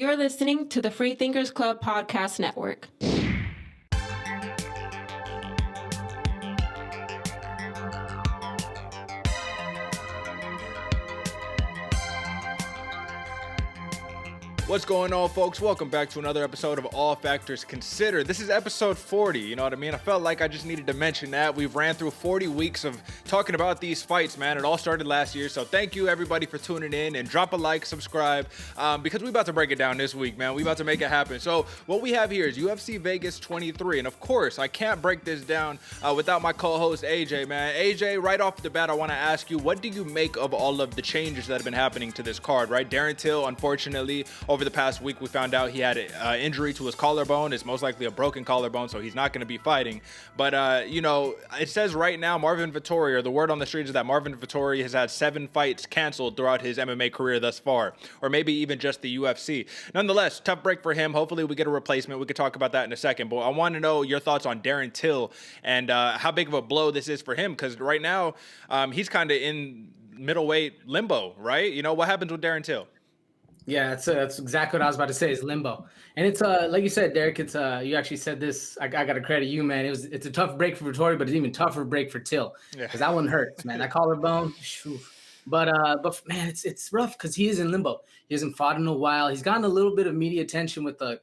You're listening to the Free Thinkers Club Podcast Network. What's going on, folks? Welcome back to another episode of All Factors Considered. This is episode 40, you know what I mean? I felt like I just needed to mention that. We've ran through 40 weeks of talking about these fights, man. It all started last year, so thank you, everybody, for tuning in. And drop a like, subscribe, because we're about to break it down this week, man. We're about to make it happen. So what we have here is UFC Vegas 23. And, of course, I can't break this down without my co-host, AJ, man. AJ, right off the bat, I want to ask you, what do you make of all of the changes that have been happening to this card, right? Darren Till, unfortunately, over the past week, we found out he had an injury to his collarbone. It's most likely a broken collarbone, so he's not going to be fighting. But, you know, it says right now Marvin Vettori, or the word on the street is that Marvin Vettori has had 7 fights canceled throughout his MMA career thus far, or maybe even just the UFC. Nonetheless, tough break for him. Hopefully we get a replacement. We could talk about that in a second. But I want to know your thoughts on Darren Till and how big of a blow this is for him, because right now he's kind of in middleweight limbo, right? You know, what happens with Darren Till? Yeah, that's exactly what I was about to say, is limbo. And it's like you said, Derek, it's you actually said this. I got to credit you, man. It's a tough break for Vettori, but it's even tougher break for Till, because that one hurts, man. That collarbone. But man, it's rough because he is in limbo. He hasn't fought in a while. He's gotten a little bit of media attention with the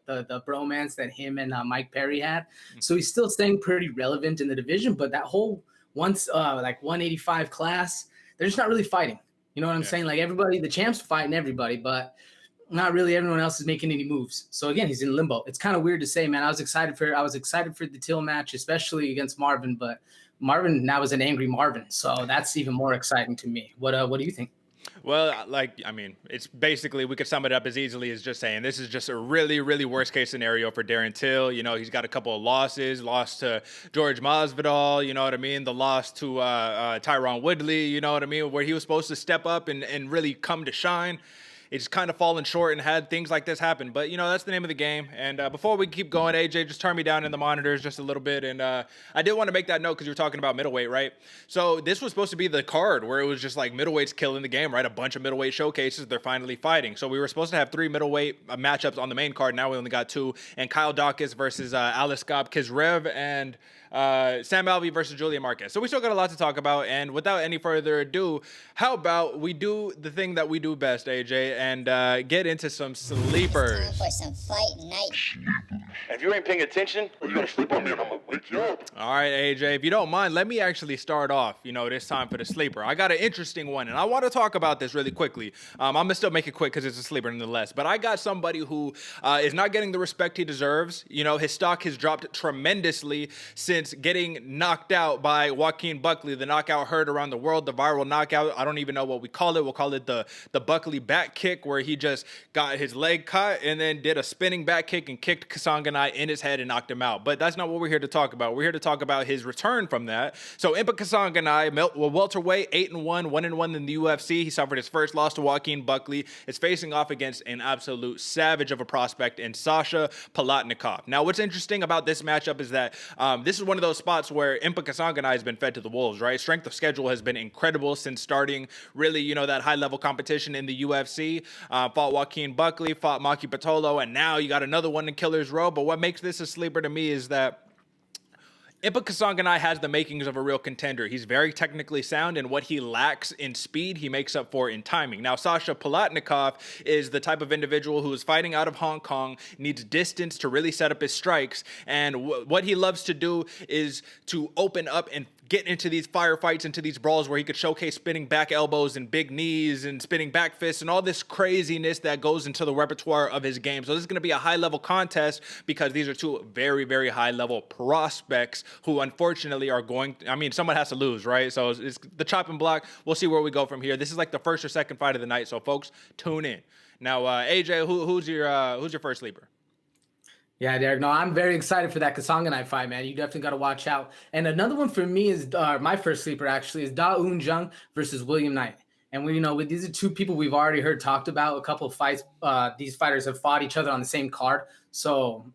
bromance that him and Mike Perry had. So he's still staying pretty relevant in the division. But that whole like 185 class, they're just not really fighting. You know what I'm saying? Like, everybody, the champ's fighting everybody, but not really everyone else is making any moves. So again, he's in limbo. It's kind of weird to say, man. I was excited for the Till match, especially against Marvin, but Marvin now is an angry Marvin. So that's even more exciting to me. What do you think? Well, it's basically, we could sum it up as easily as just saying this is just a really, really worst case scenario for Darren Till. You know, he's got a couple of losses, lost to George Masvidal, you know what I mean? The loss to Tyron Woodley, you know what I mean? Where he was supposed to step up and really come to shine. It's kind of fallen short and had things like this happen. But, you know, that's the name of the game. And before we keep going, AJ, just turn me down in the monitors just a little bit. And I did want to make that note because you were talking about middleweight, right? So this was supposed to be the card where it was just like middleweights killing the game, right? A bunch of middleweight showcases. They're finally fighting. So we were supposed to have 3 middleweight matchups on the main card. Now we only got 2. And Kyle Daukaus versus Aliaskhab, Khizriev, and Sam Alvey versus Julian Marquez. So we still got a lot to talk about. And without any further ado, how about we do the thing that we do best, AJ, and get into some sleepers. It's time for some fight night. If you ain't paying attention, you're gonna sleep on me and I'm gonna wake you up. All right, AJ, if you don't mind, let me actually start off, you know, this time for the sleeper. I got an interesting one, and I want to talk about this really quickly. I'm going to still make it quick because it's a sleeper nonetheless. But I got somebody who is not getting the respect he deserves. You know, his stock has dropped tremendously since getting knocked out by Joaquin Buckley. The knockout heard around the world, the viral knockout. I don't even know what we call it. We'll call it the Buckley back kick, where he just got his leg caught and then did a spinning back kick and kicked Kasanganay in his head and knocked him out. But that's not what we're here to talk about. We're here to talk about his return from that. So Impa Kasanganay, welterweight, 8-1, 1-1 in the UFC. He suffered his first loss to Joaquin Buckley. Is facing off against an absolute savage of a prospect in Sasha Palatnikov. Now, what's interesting about this matchup is that this is one of those spots where Impa Kasanganay has been fed to the wolves, right? Strength of schedule has been incredible since starting really, you know, that high-level competition in the UFC. Fought Joaquin Buckley, fought Maki Pitolo, and now you got another one in Killer's Row. But what makes this a sleeper to me is that Impa Kasanganay has the makings of a real contender. He's very technically sound, and what he lacks in speed, he makes up for in timing. Now, Sasha Palatnikov is the type of individual who is fighting out of Hong Kong, needs distance to really set up his strikes, and what he loves to do is to open up and get into these firefights, into these brawls where he could showcase spinning back elbows and big knees and spinning back fists and all this craziness that goes into the repertoire of his game. So this is going to be a high-level contest because these are 2 very, very high-level prospects who unfortunately are someone has to lose, right? So it's the chopping block. We'll see where we go from here. This is like the first or second fight of the night, so folks, tune in. Now, AJ, who's your first sleeper? Yeah, Derek. No, I'm very excited for that Kasanganay fight, man. You definitely got to watch out. And another one for me is my first sleeper, actually, is Da Un Jung versus William Knight. And these are 2 people we've already heard talked about. A couple of fights. These fighters have fought each other on the same card. So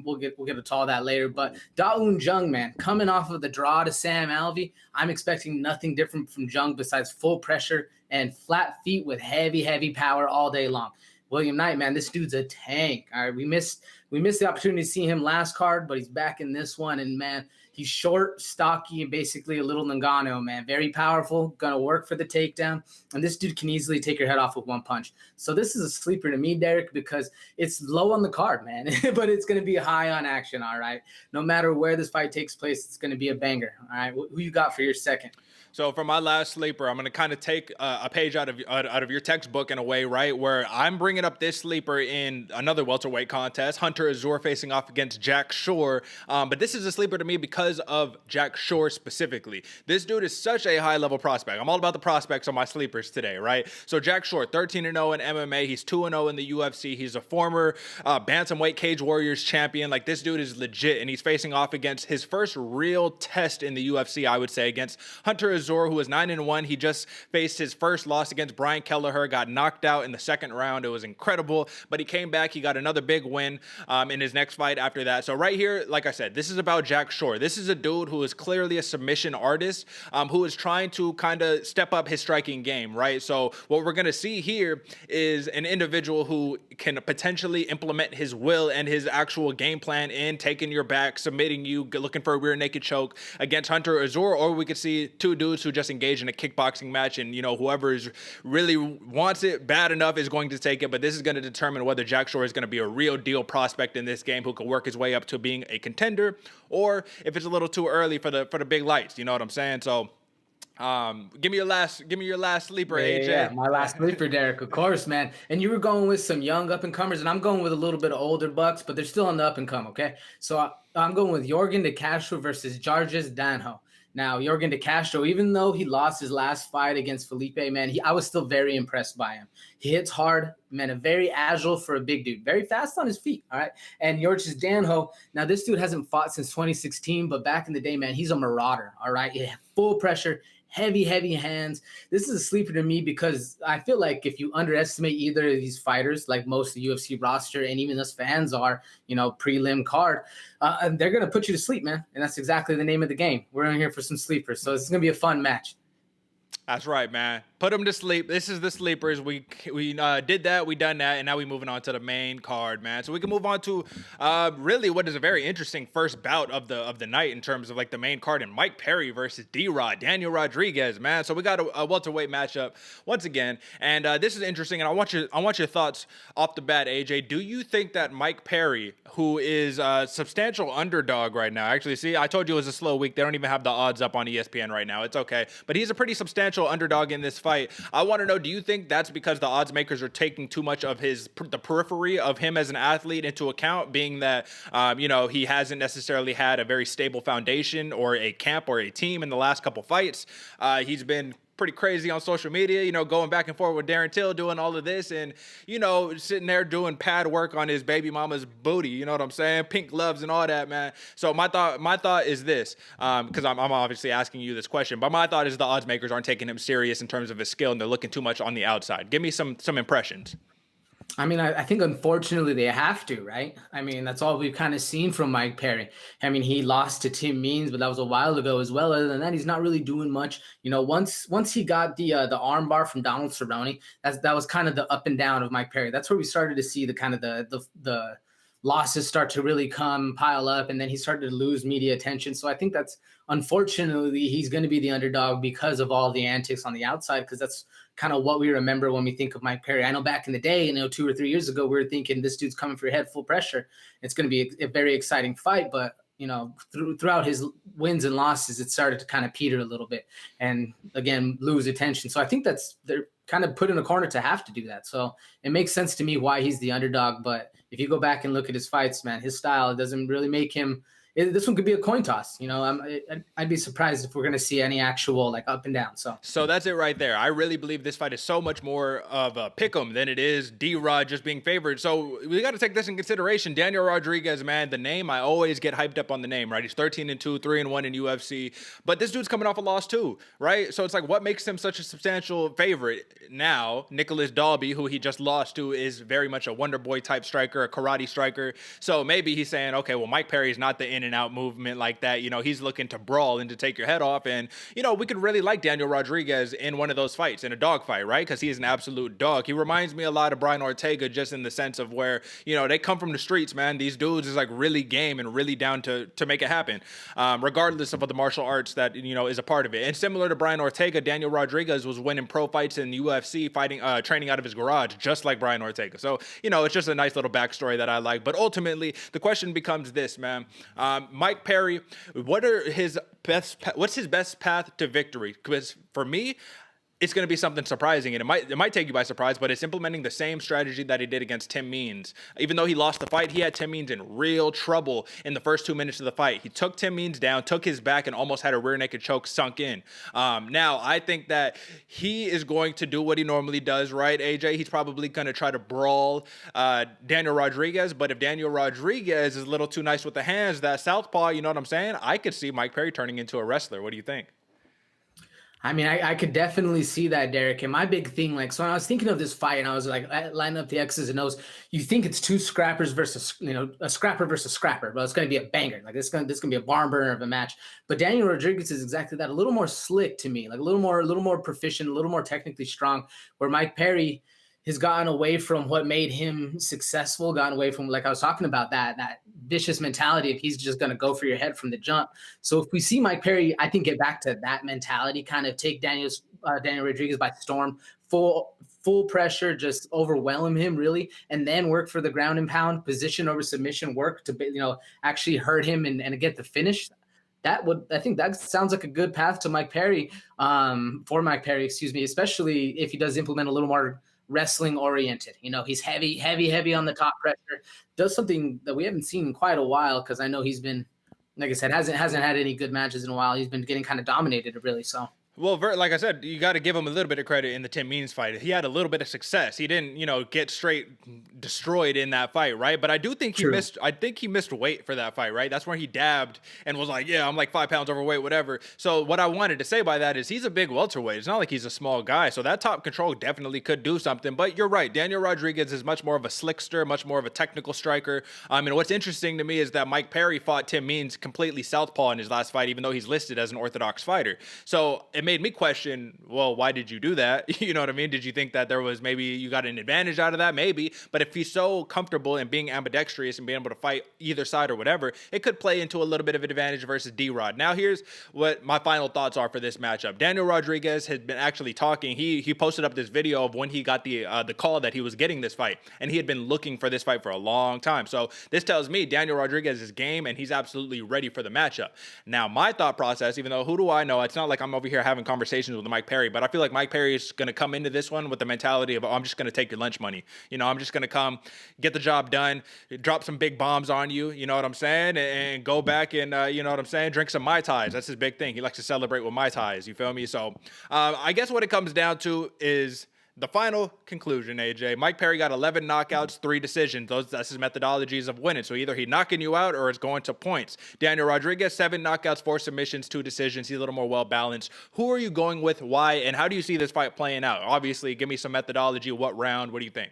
we'll get to all that later. But Da Un Jung, man, coming off of the draw to Sam Alvey, I'm expecting nothing different from Jung besides full pressure and flat feet with heavy, heavy power all day long. William Knight, man, this dude's a tank. All right, we missed the opportunity to see him last card, but he's back in this one. And man, he's short, stocky, and basically a little Ngannou, man. Very powerful, gonna work for the takedown. And this dude can easily take your head off with one punch. So this is a sleeper to me, Derick, because it's low on the card, man. But it's gonna be high on action, all right? No matter where this fight takes place, it's gonna be a banger. All right. Who you got for your second? So for my last sleeper, I'm going to kind of take a page out of your textbook in a way, right, where I'm bringing up this sleeper in another welterweight contest, Hunter Azure facing off against Jack Shore. But this is a sleeper to me because of Jack Shore specifically. This dude is such a high-level prospect. I'm all about the prospects on my sleepers today, right? So Jack Shore, 13-0 in MMA. He's 2-0 in the UFC. He's a former bantamweight Cage Warriors champion. Like, this dude is legit, and he's facing off against his first real test in the UFC, I would say, against Hunter Azure, who was 9-1. He just faced his first loss against Brian Kelleher, got knocked out in the second round. It was incredible, but he came back. He got another big win in his next fight after that. So right here, like I said, this is about Jack Shore. This is a dude who is clearly a submission artist, who is trying to kind of step up his striking game, right? So what we're going to see here is an individual who can potentially implement his will and his actual game plan in taking your back, submitting you, looking for a rear naked choke against Hunter Azure, or we could see two dudes who just engage in a kickboxing match, and whoever is really wants it bad enough is going to take it. But this is going to determine whether Jack Shore is going to be a real deal prospect in this game who can work his way up to being a contender, or if it's a little too early for the big lights. You know what I'm saying? So give me your last sleeper, AJ. Yeah, my last sleeper, Derick, of course, man. And you were going with some young up and comers, and I'm going with a little bit of older bucks, but they're still on the up and come. Okay, so I'm going with Yorgan De Castro versus Jarges Danho. Now, Yorgan De Castro, even though he lost his last fight against Felipe, man, I was still very impressed by him. He hits hard, man, very agile for a big dude, very fast on his feet, all right? And Jarges Danho, now this dude hasn't fought since 2016, but back in the day, man, he's a marauder, all right? Yeah, full pressure, heavy hands. This is a sleeper to me because I feel like if you underestimate either of these fighters, like most of the UFC roster and even us fans are, prelim card, they're going to put you to sleep, man. And that's exactly the name of the game. We're in here for some sleepers. So it's going to be a fun match. That's right, man. Put them to sleep. This is the sleepers. We did that. We done that, and now we moving on to the main card, man. So we can move on to really what is a very interesting first bout of the night in terms of like the main card, and Mike Perry versus D-Rod, Daniel Rodriguez, man. So we got a welterweight matchup once again, and this is interesting. And I want your thoughts off the bat, AJ. Do you think that Mike Perry, who is a substantial underdog right now, actually, see, I told you it was a slow week. They don't even have the odds up on ESPN right now. It's okay, but he's a pretty substantial underdog in this fight. I want to know, do you think that's because the odds makers are taking too much of the periphery of him as an athlete into account, being that he hasn't necessarily had a very stable foundation or a camp or a team in the last couple fights? He's been pretty crazy on social media, going back and forth with Darren Till, doing all of this, and sitting there doing pad work on his baby mama's booty. You know what I'm saying? Pink gloves and all that, man. So my thought is this, because I'm obviously asking you this question, but my thought is the odds makers aren't taking him serious in terms of his skill, and they're looking too much on the outside. Give me some impressions. I mean, I think unfortunately they have to, right? I mean, that's all we've kind of seen from Mike Perry. I mean, he lost to Tim Means, but that was a while ago as well. Other than that, he's not really doing much. Once he got the armbar from Donald Cerrone, that was kind of the up and down of Mike Perry. That's where we started to see the kind of the losses start to really pile up, and then he started to lose media attention. So I think that's, unfortunately, he's going to be the underdog because of all the antics on the outside, because that's kind of what we remember when we think of Mike Perry. I know back in the day, 2 or 3 years ago, we were thinking this dude's coming for your head, full pressure. It's going to be a very exciting fight, but throughout his wins and losses, it started to kind of peter a little bit and again lose attention. So I think they're kind of put in a corner to have to do that. So it makes sense to me why he's the underdog. But if you go back and look at his fights, man, his style doesn't really make him. This one could be a coin toss. I'd be surprised if we're going to see any actual up and down. So that's it right there. I really believe this fight is so much more of a pick'em than it is D-Rod just being favored. So we got to take this in consideration. Daniel Rodriguez, man, the name, I always get hyped up on the name, right? He's 13-2, 3-1 in UFC, but this dude's coming off a loss too, right? So it's like, what makes him such a substantial favorite? Now, Nicholas Dalby, who he just lost to, is very much a Wonder Boy type striker, a karate striker. So maybe he's saying, okay, well, Mike Perry is not the in and out movement like that. You know, he's looking to brawl and to take your head off. And, you know, we could really like Daniel Rodriguez in one of those fights, in a dog fight, right? Because he is an absolute dog. He reminds me a lot of Brian Ortega, just in the sense of where, you know, they come from the streets, man. These dudes is like really game and really down to make it happen, regardless of the martial arts that, you know, is a part of it. And similar to Brian Ortega, Daniel Rodriguez was winning pro fights in UFC, fighting, training out of his garage, just like Brian Ortega. So, you know, it's just a nice little backstory that I like. But ultimately, the question becomes this, man. Mike Perry, what's his best path to victory? Because for me, it's going to be something surprising, and it might take you by surprise, but it's implementing the same strategy that he did against Tim Means. Even though he lost the fight, he had Tim Means in real trouble in the first 2 minutes of the fight. He took Tim Means down, took his back, and almost had a rear naked choke sunk in. Now, I think that he is going to do what he normally does, right, AJ? He's probably going to try to brawl Daniel Rodriguez, but if Daniel Rodriguez is a little too nice with the hands, that southpaw, you know what I'm saying? I could see Mike Perry turning into a wrestler. What do you think? I mean, I could definitely see that, Derek. And my big thing, like, so when I was thinking of this fight and I was like lining up the X's and O's, you think it's two scrappers versus, you know, a scrapper versus scrapper, but it's going to be a banger. Like, this is going to be a barn burner of a match. But Daniel Rodriguez is exactly that, a little more slick to me, like a little more proficient, a little more technically strong, where Mike Perry has gotten away from what made him successful, gotten away from, like I was talking about, that vicious mentality if he's just going to go for your head from the jump. So if we see Mike Perry, I think, get back to that mentality, kind of take Daniel Rodriguez by storm, full pressure, just overwhelm him really, and then work for the ground and pound, position over submission, work to, you know, actually hurt him and get the finish. I think that sounds like a good path to Mike Perry, for Mike Perry, excuse me, especially if he does implement a little more wrestling oriented. You know, he's heavy on the top pressure, does something that we haven't seen in quite a while, because I know he's been, like I said, hasn't had any good matches in a while. He's been getting kind of dominated, really. So Well, like I said, you got to give him a little bit of credit in the Tim Means fight. He had a little bit of success. He didn't, you know, get straight destroyed in that fight, right? But I do think he missed. I think he missed weight for that fight, right? That's where he dabbed and was like, "Yeah, I'm like 5 pounds overweight, whatever." So what I wanted to say by that is he's a big welterweight. It's not like he's a small guy. So that top control definitely could do something. But you're right. Daniel Rodriguez is much more of a slickster, much more of a technical striker. And what's interesting to me is that Mike Perry fought Tim Means completely southpaw in his last fight, even though he's listed as an orthodox fighter. So it made me question, well, why did you do that? You know what I mean? Did you think that there was, maybe you got an advantage out of that? Maybe. But if he's so comfortable in being ambidextrous and being able to fight either side or whatever, it could play into a little bit of an advantage versus D-Rod. Now, here's what my final thoughts are for this matchup. Daniel Rodriguez has been actually talking. He posted up this video of when he got the call that he was getting this fight, and he had been looking for this fight for a long time. So this tells me Daniel Rodriguez is game, and he's absolutely ready for the matchup. Now, my thought process, even though who do I know? It's not like I'm over here having conversations with Mike Perry, but I feel like Mike Perry is going to come into this one with the mentality of, oh, I'm just going to take your lunch money. You know, I'm just going to come, get the job done, drop some big bombs on you, you know what I'm saying, and go back and, you know what I'm saying, drink some Mai Tais. That's his big thing. He likes to celebrate with Mai Tais, you feel me? So I guess what it comes down to is the final conclusion, AJ. Mike Perry got 11 knockouts, 3 decisions. That's his methodologies of winning. So either he's knocking you out or it's going to points. Daniel Rodriguez, 7 knockouts, 4 submissions, 2 decisions. He's a little more well-balanced. Who are you going with? Why? And how do you see this fight playing out? Obviously, give me some methodology. What round? What do you think?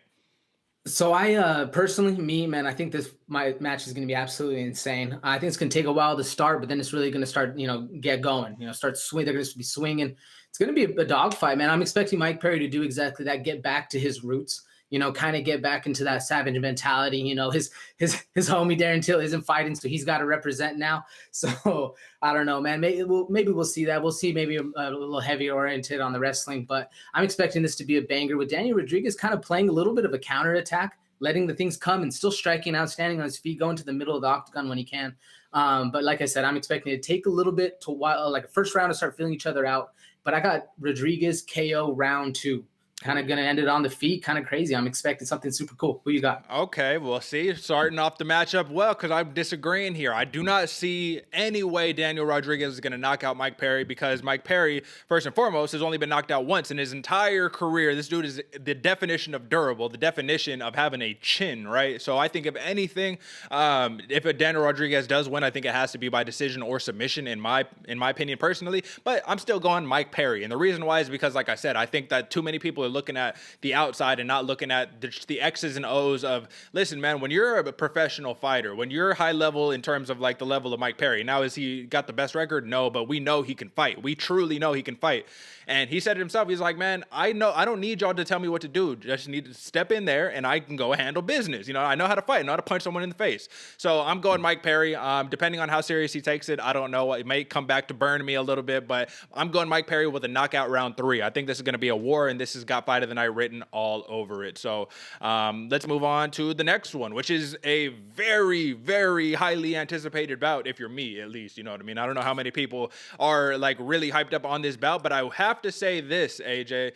So I personally, I think my match is going to be absolutely insane. I think it's going to take a while to start, but then it's really going to start, you know, get going, you know, start swing. They're going to be swinging. It's going to be a dogfight, man. I'm expecting Mike Perry to do exactly that, get back to his roots, you know, kind of get back into that savage mentality. You know, his homie Darren Till isn't fighting, so he's got to represent now. So I don't know, man. Maybe we'll see that. We'll see maybe a little heavy oriented on the wrestling, but I'm expecting this to be a banger with Daniel Rodriguez kind of playing a little bit of a counterattack, letting the things come and still striking out, standing on his feet, going to the middle of the octagon when he can. But like I said, I'm expecting it to take a little bit to like a first round to start feeling each other out. But I got Rodriguez KO round 2. Kind of going to end it on the feet. Kind of crazy. I'm expecting something super cool. Who you got? Okay, well, see, starting off the matchup well, because I'm disagreeing here. I do not see any way Daniel Rodriguez is going to knock out Mike Perry, because Mike Perry, first and foremost, has only been knocked out once in his entire career. This dude is the definition of durable, the definition of having a chin, right? So I think if anything, if a Daniel Rodriguez does win, I think it has to be by decision or submission, in my opinion personally. But I'm still going Mike Perry, and the reason why is because, like I said, I think that too many people are looking at the outside and not looking at the X's and O's of, listen, man, when you're a professional fighter, when you're high level in terms of like the level of Mike Perry, now is he got the best record? No, but we know he can fight. We truly know he can fight. And he said it himself. He's like, man, I don't need y'all to tell me what to do. Just need to step in there and I can go handle business. You know, I know how to fight. I know how to punch someone in the face. So I'm going Mike Perry. Depending on how serious he takes it, I don't know. It may come back to burn me a little bit, but I'm going Mike Perry with a knockout round 3. I think this is going to be a war, and this has got Fight of the Night written all over it. So let's move on to the next one, which is a very, very highly anticipated bout, if you're me, at least. You know what I mean? I don't know how many people are like really hyped up on this bout, but I have to say this, AJ.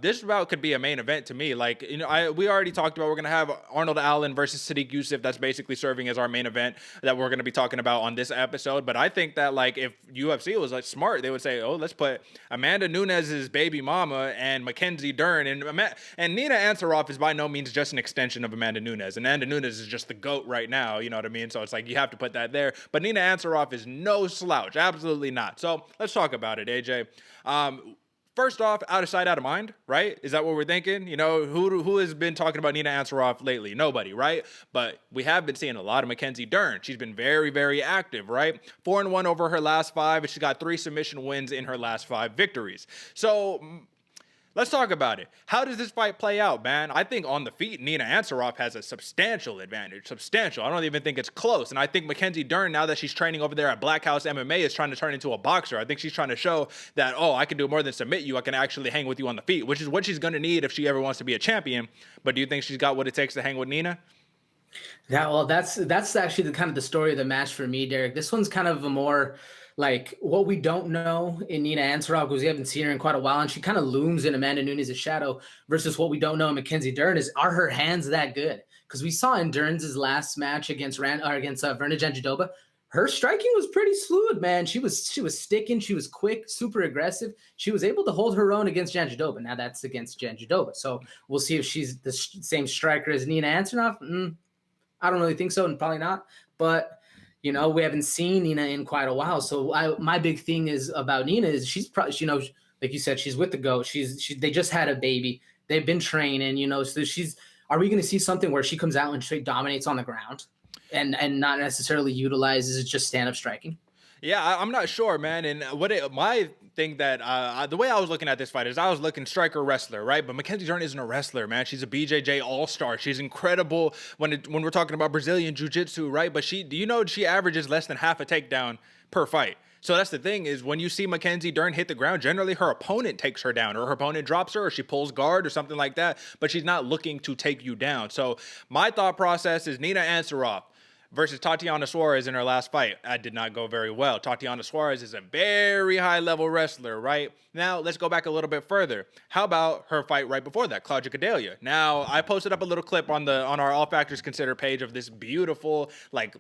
This bout could be a main event to me. Like, you know, we already talked about we're going to have Arnold Allen versus Sodiq Yusuff. That's basically serving as our main event that we're going to be talking about on this episode. But I think that, like, if UFC was like smart, they would say, oh, let's put Amanda Nunes's baby mama and Mackenzie Dern, and Nina Ansaroff is by no means just an extension of Amanda Nunes. Amanda Nunes is just the GOAT right now, you know what I mean? So it's like you have to put that there. But Nina Ansaroff is no slouch, absolutely not. So let's talk about it, AJ. First off, out of sight, out of mind, right? Is that what we're thinking? You know, who has been talking about Nina Ansaroff lately? Nobody, right? But we have been seeing a lot of Mackenzie Dern. She's been very, very active, right? 4-1 over her last 5, and she got 3 submission wins in her last 5 victories. So let's talk about it. How does this fight play out, man? I think on the feet, Nina Ansaroff has a substantial advantage. Substantial. I don't even think it's close. And I think Mackenzie Dern, now that she's training over there at Black House MMA, is trying to turn into a boxer. I think she's trying to show that, oh, I can do more than submit you. I can actually hang with you on the feet, which is what she's going to need if she ever wants to be a champion. But do you think she's got what it takes to hang with Nina? Yeah, well, that's actually the kind of the story of the match for me, Derek. This one's kind of a more like what we don't know in Nina Ansaroff, because we haven't seen her in quite a while, and she kind of looms in Amanda Nunes' shadow, versus what we don't know in Mackenzie Dern is, are her hands that good? Because we saw in Dern's last match against Verna Jandiroba, her striking was pretty fluid, man. She was sticking, she was quick, super aggressive. She was able to hold her own against Jandiroba. Now that's against Jandiroba, so we'll see if she's the same striker as Nina Ansaroff. I don't really think so, and probably not. But you know, we haven't seen Nina in quite a while. So my big thing is about Nina is she's probably, you know, like you said, she's with the GOAT. They just had a baby. They've been training, you know, so are we going to see something where she comes out and straight dominates on the ground and not necessarily utilizes just stand-up striking? Yeah, I'm not sure, man. And my thing that the way I was looking at this fight is I was looking striker wrestler, right? But Mackenzie Dern isn't a wrestler, man. She's a BJJ all-star. She's incredible when we're talking about Brazilian jiu-jitsu, right? But she averages less than half a takedown per fight. So that's the thing is when you see Mackenzie Dern hit the ground, generally her opponent takes her down, or her opponent drops her, or she pulls guard or something like that. But she's not looking to take you down. So my thought process is Nina Ansaroff versus Tatiana Suarez in her last fight. That did not go very well. Tatiana Suarez is a very high-level wrestler, right? Now, let's go back a little bit further. How about her fight right before that, Claudia Gadelha? Now, I posted up a little clip on our All Factors Considered page of this beautiful, like,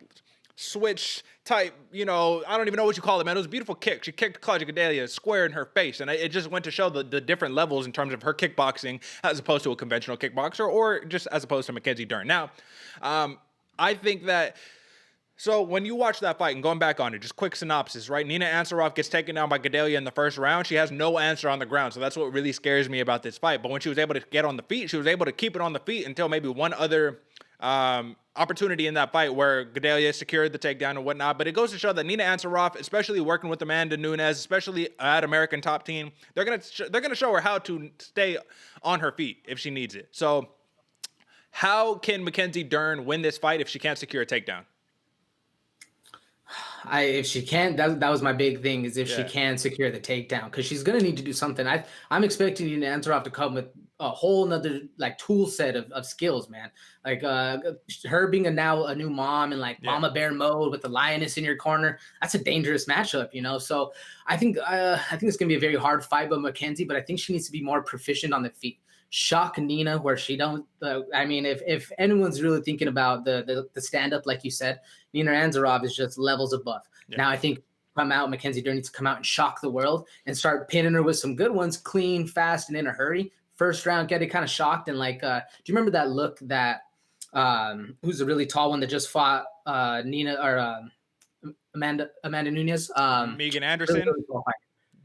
switch type, you know, I don't even know what you call it, man. It was a beautiful kick. She kicked Claudia Gadelha square in her face, and it just went to show the different levels in terms of her kickboxing as opposed to a conventional kickboxer, or just as opposed to Mackenzie Dern. Now, I think that, so when you watch that fight and going back on it, just quick synopsis, right? Nina Ansaroff gets taken down by Gadelha in the first round. She has no answer on the ground, so that's what really scares me about this fight. But when she was able to get on the feet, she was able to keep it on the feet until maybe one other opportunity in that fight where Gadelha secured the takedown and whatnot. But it goes to show that Nina Ansaroff, especially working with Amanda Nunes, especially at American Top Team, they're gonna show her how to stay on her feet if she needs it. So how can Mackenzie Dern win this fight if she can't secure a takedown? If she can't, that was my big thing, is if she can secure the takedown, because she's going to need to do something. I'm expecting Nina Ansaroff to come with a whole nother like tool set of skills, man. Like her being now a new mom and like mama bear mode with the lioness in your corner. That's a dangerous matchup, you know? So I think it's going to be a very hard fight by Mackenzie, but I think she needs to be more proficient on the feet. Shock Nina where she don't. I mean, if anyone's really thinking about the stand up, like you said, Nina Ansaroff is just levels above. Yeah. Now I think Mackenzie Dern needs to come out and shock the world and start pinning her with some good ones, clean, fast, and in a hurry. First round, get it kind of shocked and like. Do you remember that look that who's a really tall one that just fought Nina or Amanda Nunes? Megan Anderson. Really, really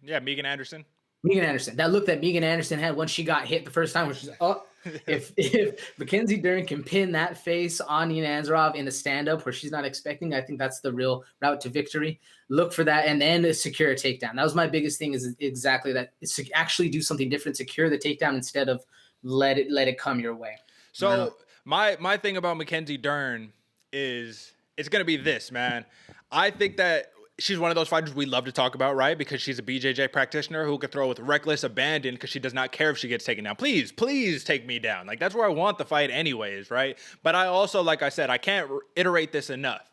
yeah, Megan Anderson. Megan Anderson. That look that Megan Anderson had when she got hit the first time, which is if Mackenzie Dern can pin that face on Nina Ansaroff in the stand-up where she's not expecting, I think that's the real route to victory. Look for that and then secure a takedown. That was my biggest thing, is exactly that. It's to actually do something different, secure the takedown instead of let it come your way. So my thing about Mackenzie Dern is it's going to be this, man. I think that she's one of those fighters we love to talk about, right? Because she's a BJJ practitioner who could throw with reckless abandon because she does not care if she gets taken down. Please, please take me down. Like, that's where I want the fight anyways, right? But I also, like I said, I can't reiterate this enough,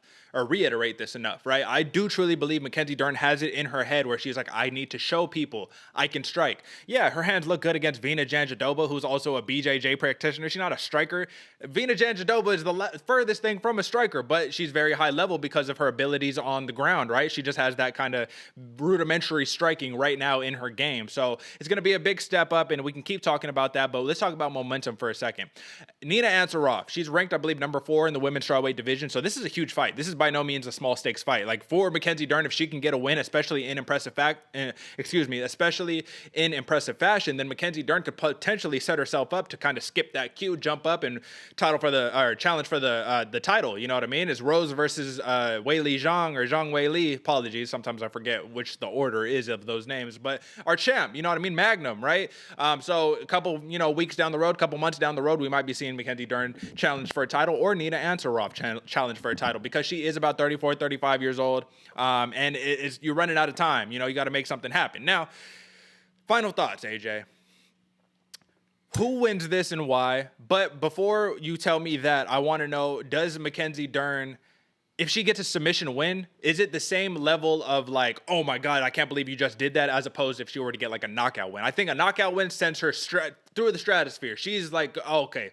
right? I do truly believe Mackenzie Dern has it in her head where she's like, I need to show people I can strike. Yeah, her hands look good against Vina Jandiroba, who's also a BJJ practitioner. She's not a striker. Vina Jandiroba is the furthest thing from a striker, but she's very high level because of her abilities on the ground, right? She just has that kind of rudimentary striking right now in her game. So it's going to be a big step up, and we can keep talking about that, but let's talk about momentum for a second. Nina Ansaroff, she's ranked, I believe, number 4 in the women's strawweight division, so this is a huge fight. This is by no means a small stakes fight. Like, for Mackenzie Dern, if she can get a win, especially in impressive fashion, then Mackenzie Dern could potentially set herself up to kind of skip that queue, jump up and challenge for the title. You know what I mean? It's Rose versus Weili Zhang or Zhang Weili. Apologies, sometimes I forget which the order is of those names, but our champ, you know what I mean? Magnum, right? So a couple, weeks down the road, couple months down the road, we might be seeing Mackenzie Dern challenge for a title, or Nina Ansaroff challenge for a title, because she is about 34, 35 years old, and you're running out of time. You got to make something happen. Now, final thoughts, AJ. Who wins this and why? But before you tell me that, I want to know, does Mackenzie Dern, if she gets a submission win, is it the same level of like, oh my God, I can't believe you just did that, as opposed to if she were to get like a knockout win? I think a knockout win sends her through the stratosphere. She's like, oh, okay,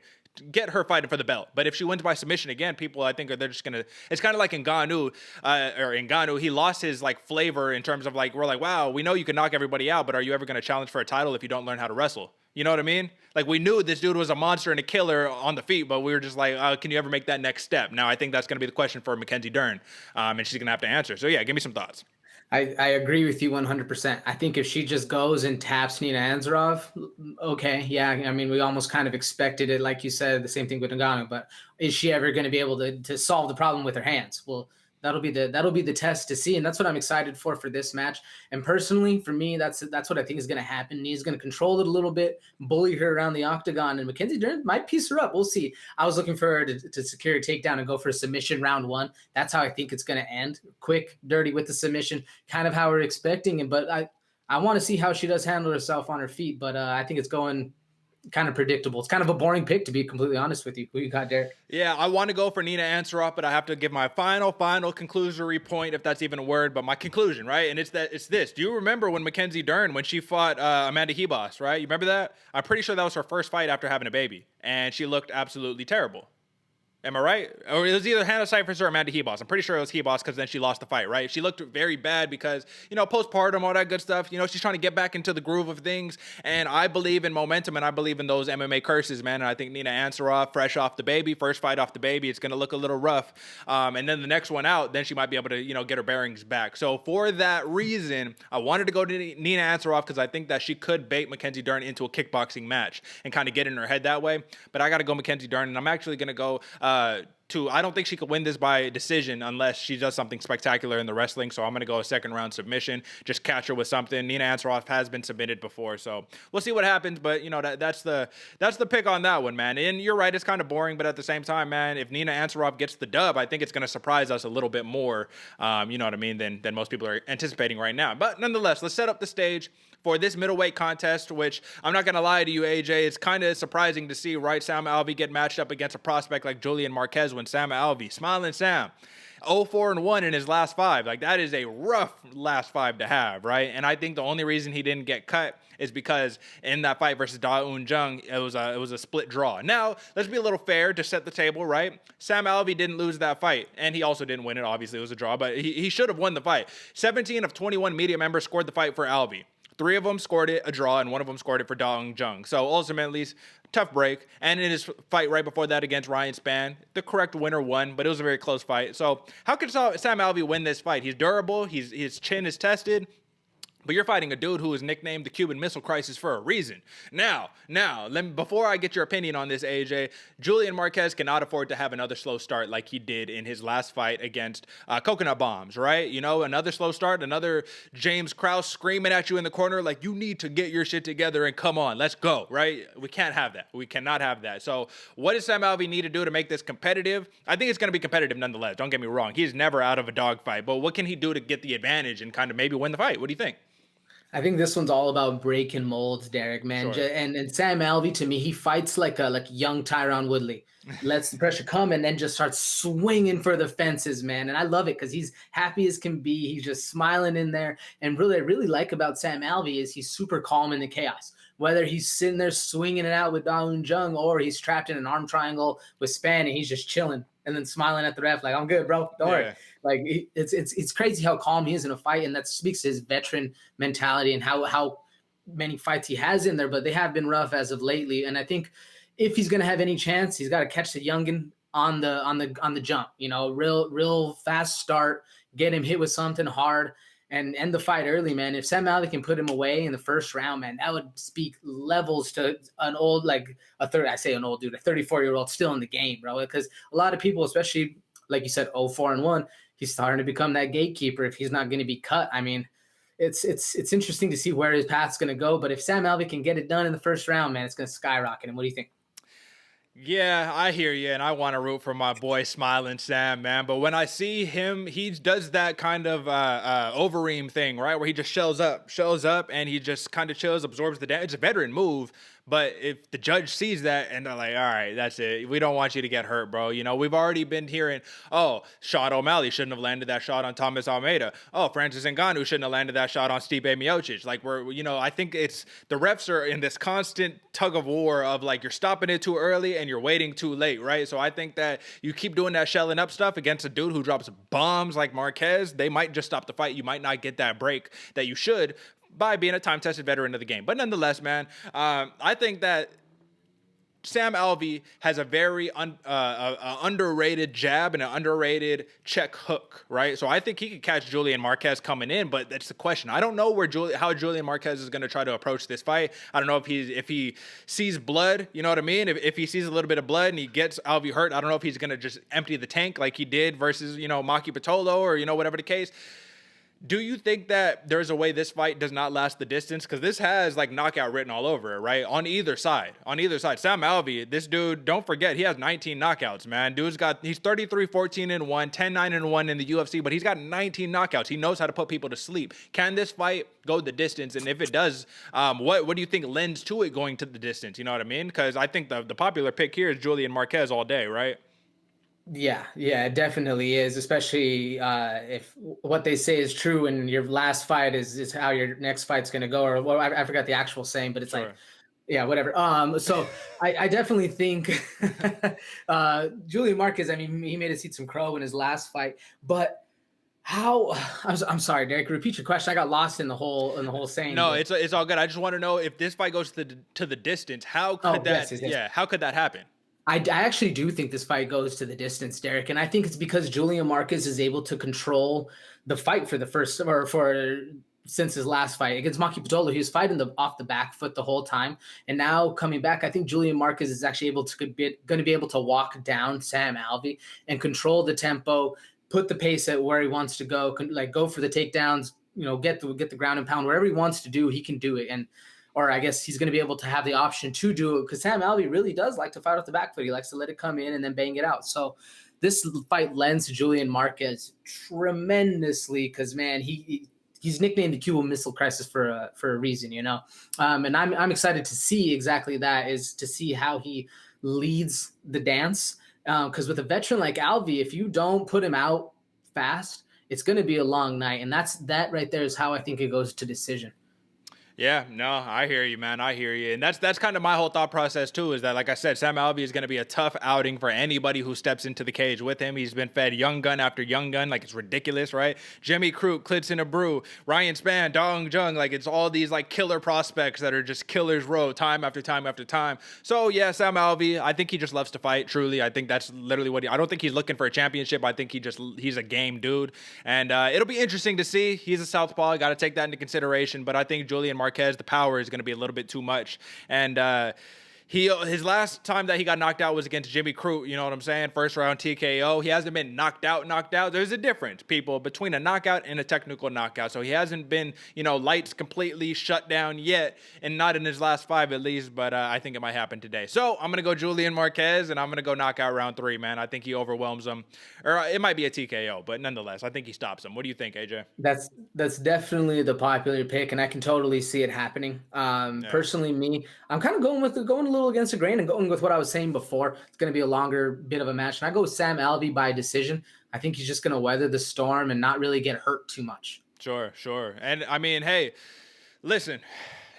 get her fighting for the belt. But if she wins by submission again, people, I think, they're just gonna. It's kind of like Ngannou. He lost his like flavor in terms of like, we're like, wow, we know you can knock everybody out, but are you ever gonna challenge for a title if you don't learn how to wrestle? You know what I mean? Like, we knew this dude was a monster and a killer on the feet, but we were just like, can you ever make that next step? Now, I think that's going to be the question for Mackenzie Dern, and she's going to have to answer. So, yeah, give me some thoughts. I agree with you 100%. I think if she just goes and taps Nina Ansaroff, okay, yeah, I mean, we almost kind of expected it, like you said, the same thing with Ngannou, but is she ever going to be able to solve the problem with her hands? Well, that'll be the test to see, and that's what I'm excited for this match. And personally, for me, that's what I think is going to happen. He's going to control it a little bit, bully her around the octagon, and Mackenzie Dern might piece her up. We'll see. I was looking for her to secure a takedown and go for a submission round 1. That's how I think it's going to end. Quick, dirty with the submission, kind of how we're expecting it. But I want to see how she does handle herself on her feet. But I think it's going kind of predictable. It's kind of a boring pick, to be completely honest with you. Who you got, Derek? Yeah, I want to go for Nina Ansaroff, but I have to give my final conclusory point, if that's even a word, but my conclusion, right? And it's this. Do you remember when Mackenzie Dern, when she fought Amanda Ribas, right? You remember that? I'm pretty sure that was her first fight after having a baby, and she looked absolutely terrible. Am I right? Or it was either Hannah Cifers or Amanda Ribas. I'm pretty sure it was Ribas, because then she lost the fight, right? She looked very bad because, postpartum, all that good stuff. She's trying to get back into the groove of things. And I believe in momentum, and I believe in those MMA curses, man. And I think Nina Ansaroff, fresh off the baby, first fight off the baby, it's going to look a little rough. And then the next one out, then she might be able to, get her bearings back. So for that reason, I wanted to go to Nina Ansaroff because I think that she could bait Mackenzie Dern into a kickboxing match and kind of get in her head that way. But I got to go Mackenzie Dern, and I'm actually going to go I don't think she could win this by decision unless she does something spectacular in the wrestling. So I'm going to go a second round submission, just catch her with something. Nina Ansaroff has been submitted before, so we'll see what happens. But that's the pick on that one, man. And you're right, it's kind of boring, but at the same time, man, if Nina Ansaroff gets the dub, I think it's going to surprise us a little bit more, you know what I mean, than most people are anticipating right now. But nonetheless, let's set up the stage for this middleweight contest, which I'm not going to lie to you, AJ, it's kind of surprising to see, right, Sam Alvey get matched up against a prospect like Julian Marquez when Sam Alvey, Smiling Sam, 0-4-1 in his last 5. Like, that is a rough last 5 to have, right? And I think the only reason he didn't get cut is because in that fight versus Da Un Jung, it was a split draw. Now, let's be a little fair to set the table, right? Sam Alvey didn't lose that fight, and he also didn't win it. Obviously, it was a draw, but he should have won the fight. 17 of 21 media members scored the fight for Alvey. 3 of them scored it a draw, and 1 of them scored it for Da Un Jung. So ultimately, tough break. And in his fight right before that against Ryan Spann, the correct winner won, but it was a very close fight. So how could Sam Alvey win this fight? He's durable. His chin is tested. But you're fighting a dude who is nicknamed the Cuban Missile Crisis for a reason. Now, before I get your opinion on this, AJ, Julian Marquez cannot afford to have another slow start like he did in his last fight against Coconut Bombs, right? You know, another slow start, another James Krause screaming at you in the corner like, you need to get your shit together and come on, let's go, right? We can't have that. We cannot have that. So what does Sam Alvey need to do to make this competitive? I think it's going to be competitive nonetheless. Don't get me wrong. He's never out of a dogfight. But what can he do to get the advantage and kind of maybe win the fight? What do you think? I think this one's all about breaking molds, Derek, man. Sure. And Sam Alvey, to me, he fights like young Tyron Woodley. Lets the pressure come and then just starts swinging for the fences, man. And I love it because he's happy as can be. He's just smiling in there. And really, I really like about Sam Alvey is he's super calm in the chaos. Whether he's sitting there swinging it out with Daun Jung or he's trapped in an arm triangle with Span and he's just chilling and then smiling at the ref like, I'm good, bro. Don't worry. Like it's crazy how calm he is in a fight, and that speaks to his veteran mentality and how many fights he has in there. But they have been rough as of lately, and I think if he's gonna have any chance, he's got to catch the youngin on the jump. You know, real fast start, get him hit with something hard, and end the fight early, man. If Sam Alvey can put him away in the first round, man, that would speak levels to an old, like a 34-year-old still in the game, bro. Because a lot of people, especially like you said, 0-4-1, he's starting to become that gatekeeper if he's not going to be cut. I mean, it's interesting to see where his path's going to go. But if Sam Alvey can get it done in the first round, man, it's going to skyrocket him. What do you think? Yeah, I hear you, and I want to root for my boy Smiling Sam, man. But when I see him, he does that kind of Overeem thing, right, where he just shows up, and he just kind of chills, absorbs the damage. It's a veteran move, but if the judge sees that and they're like, all right, that's it. We don't want you to get hurt, bro. You know, we've already been hearing, oh, Sean O'Malley shouldn't have landed that shot on Thomas Almeida. Oh, Francis Ngannou shouldn't have landed that shot on Stipe Miocic. Like, I think it's the refs are in this constant tug of war of like, you're stopping it too early and you're waiting too late, right? So I think that you keep doing that shelling up stuff against a dude who drops bombs like Marquez, they might just stop the fight. You might not get that break that you should by being a time-tested veteran of the game. But nonetheless, man, I think that Sam Alvey has a very underrated jab and an underrated check hook, right? So I think he could catch Julian Marquez coming in, but that's the question. I don't know how Julian Marquez is going to try to approach this fight. I don't know if he sees blood, you know what I mean? If he sees a little bit of blood and he gets Alvey hurt, I don't know if he's going to just empty the tank like he did versus, Maki Pitolo or, whatever the case. Do you think that there's a way this fight does not last the distance? Because this has like knockout written all over it, right? On either side. Sam Alvey, this dude, don't forget, he has 19 knockouts, man. He's 33-14-1, 10-9-1 in the UFC, but he's got 19 knockouts. He knows how to put people to sleep. Can this fight go the distance? And if it does, what do you think lends to it going to the distance? You know what I mean? Because I think the popular pick here is Julian Marquez all day, right? Yeah, it definitely is, especially if what they say is true and your last fight is how your next fight's going to go, or well, I forgot the actual saying, but it's sure. Like, yeah, whatever. So I definitely think Julian Marquez, I mean, he made us eat some crow in his last fight, but I'm sorry, Derek, repeat your question. I got lost in the whole saying. No, it's all good. I just want to know if this fight goes to the distance, how could how could that happen? I actually do think this fight goes to the distance, Derek, and I think it's because Julian Marquez is able to control the fight since his last fight against Maki Pitolo. He was fighting off the back foot the whole time, and now coming back, I think Julian Marquez is actually going to be able to walk down Sam Alvey and control the tempo, put the pace at where he wants to go, like go for the takedowns, get the ground and pound, whatever he wants to do, he can do it, or I guess he's going to be able to have the option to do it because Sam Alvey really does like to fight off the back foot. He likes to let it come in and then bang it out. So this fight lends to Julian Marquez tremendously because, man, he's nicknamed the Cuban Missile Crisis for a reason, and I'm excited to see exactly that, is to see how he leads the dance because with a veteran like Alvey, if you don't put him out fast, it's going to be a long night, and that right there is how I think it goes to decision. Yeah, no, I hear you, man. I hear you. And that's kind of my whole thought process too, is that, like I said, Sam Alvey is going to be a tough outing for anybody who steps into the cage with him. He's been fed young gun after young gun, like it's ridiculous, right? Jimmy Crute, Klidson Abreu, Ryan Spann, Dong Jung, like it's all these like killer prospects that are just killers row time after time after time. So yeah, Sam Alvey, I think he just loves to fight, truly. I think that's literally what I don't think he's looking for a championship. I think he's a game dude. And it'll be interesting to see. He's a southpaw, got to take that into consideration. But I think Julian Marquez, the power is going to be a little bit too much. And his last time that he got knocked out was against Jimmy Crute, you know what I'm saying? First round TKO. He hasn't been knocked out. There's a difference, people, between a knockout and a technical knockout. So he hasn't been, lights completely shut down yet, and not in his last 5 at least, but I think it might happen today. So I'm going to go Julian Marquez, and I'm going to go knockout round 3, man. I think he overwhelms him. Or it might be a TKO, but nonetheless, I think he stops him. What do you think, AJ? That's definitely the popular pick, and I can totally see it happening. Personally, me, I'm kind of going a little against the grain and going with what I was saying before. It's going to be a longer bit of a match, and I go with Sam Alvey by decision. I think he's just going to weather the storm and not really get hurt too much. Sure. And I mean, hey, listen,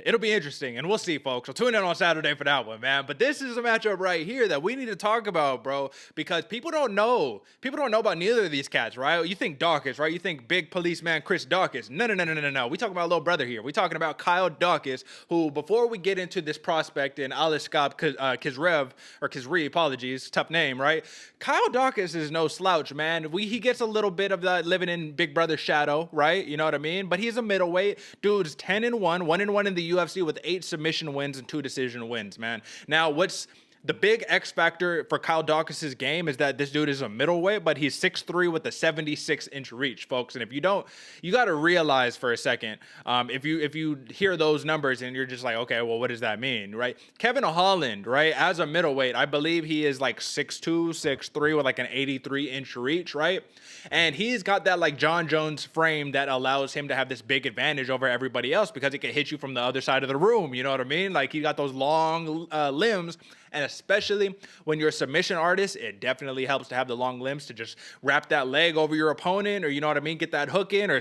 it'll be interesting, and we'll see, folks. So tune in on Saturday for that one, man. But this is a matchup right here that we need to talk about, bro, because people don't know about neither of these cats, right? You think Daukaus, right? You think big policeman Chris Daukaus. No. We talking about little brother here. We talking about Kyle Daukaus, who, before we get into this prospect in Aliaskhab, Khizriev, apologies, tough name, right? Kyle Daukaus is no slouch, man. He gets a little bit of that living in Big Brother's shadow, right? You know what I mean? But he's a middleweight. Dude's 10-1, 1-1 in the UFC with 8 submission wins and 2 decision wins, man. Now, what's the big X factor for Kyle Daukaus' game is that this dude is a middleweight, but he's 6'3" with a 76-inch reach, folks. And if you don't, you got to realize for a second, if you hear those numbers and you're just like, okay, well, what does that mean, right? Kevin Holland, right, as a middleweight, I believe he is like 6'2", 6'3", with like an 83-inch reach, right? And he's got that like John Jones frame that allows him to have this big advantage over everybody else because he can hit you from the other side of the room, you know what I mean? Like, he got those long limbs. And especially when you're a submission artist, it definitely helps to have the long limbs to just wrap that leg over your opponent, or, you know what I mean, get that hook in, or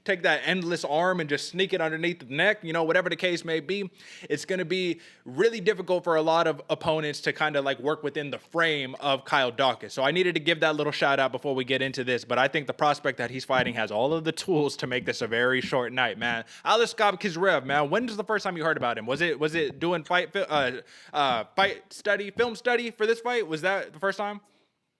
take that endless arm and just sneak it underneath the neck, whatever the case may be. It's going to be really difficult for a lot of opponents to kind of like work within the frame of Kyle Daukaus. So I needed to give that little shout out before we get into this, but I think the prospect that he's fighting has all of the tools to make this a very short night, man. Aliaskhab Khizriev, man, when was the first time you heard about him? Was it doing film study for this fight? Was that the first time?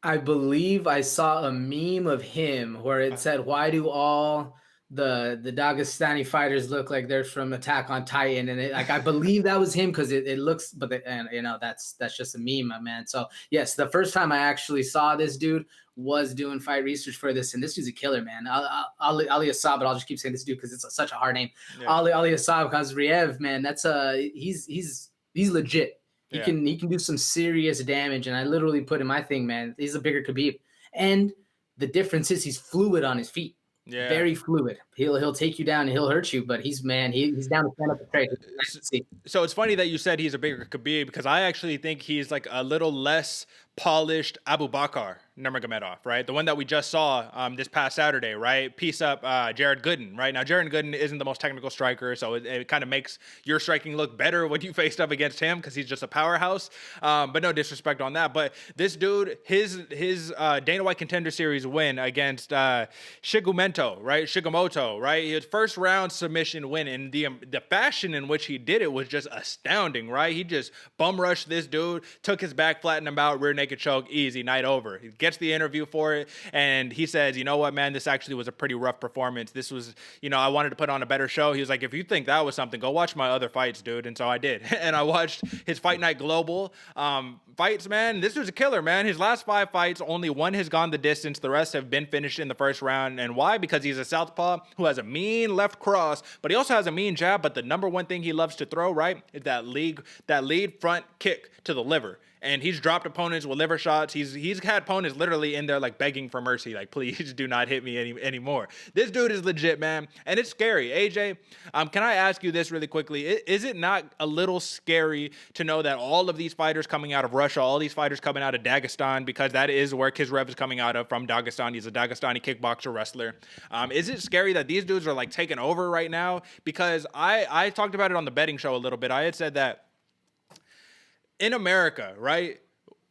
I believe I saw a meme of him where it said, "Why do all the Dagestani fighters look like they're from Attack on Titan?" And I believe that was him because it looks, that's just a meme, my man. So yes, the first time I actually saw this dude was doing fight research for this, and this dude's a killer, man. Aliaskhab, but I'll just keep saying this dude because it's such a hard name. Yeah. Aliaskhab Khizriev, man, that's he's legit. He can do some serious damage, and I literally put in my thing, man. He's a bigger Khabib, and the difference is he's fluid on his feet. Yeah, very fluid. He'll take you down and he'll hurt you, but he's down to stand up and trade. So it's funny that you said he's a bigger Khabib because I actually think he's like a little less polished Abu Bakr Nurmagomedov, right? The one that we just saw this past Saturday, right? Piece up Jared Gooden, right? Now, Jared Gooden isn't the most technical striker, so it kind of makes your striking look better when you faced up against him because he's just a powerhouse. But no disrespect on that. But this dude, his Dana White Contender Series win against Shigemoto, right? His first round submission win, and the fashion in which he did it was just astounding, right? He just bum rushed this dude, took his back, flattened him out, rear naked choke, easy, night over. He gets the interview for it, and he says, you know what, man, this actually was a pretty rough performance. This was, I wanted to put on a better show. He was like, if you think that was something, go watch my other fights, dude. And so I did. And I watched his Fight Night Global fights, man. This was a killer, man. His last 5 fights, only one has gone the distance. The rest have been finished in the first round. And why? Because he's a southpaw who has a mean left cross, but he also has a mean jab. But the number one thing he loves to throw, right, is that lead front kick to the liver. and he's dropped opponents with liver shots. He's had opponents literally in there like begging for mercy, like, please do not hit me anymore. This dude is legit, man, and it's scary. AJ, can I ask you this really quickly? Is it not a little scary to know that all of these fighters coming out of Russia, all these fighters coming out of Dagestan, because that is where Khizriev is coming out of, from Dagestan. He's a Dagestani kickboxer wrestler. Is it scary that these dudes are like taking over right now? Because I talked about it on the betting show a little bit. I had said that in America, right,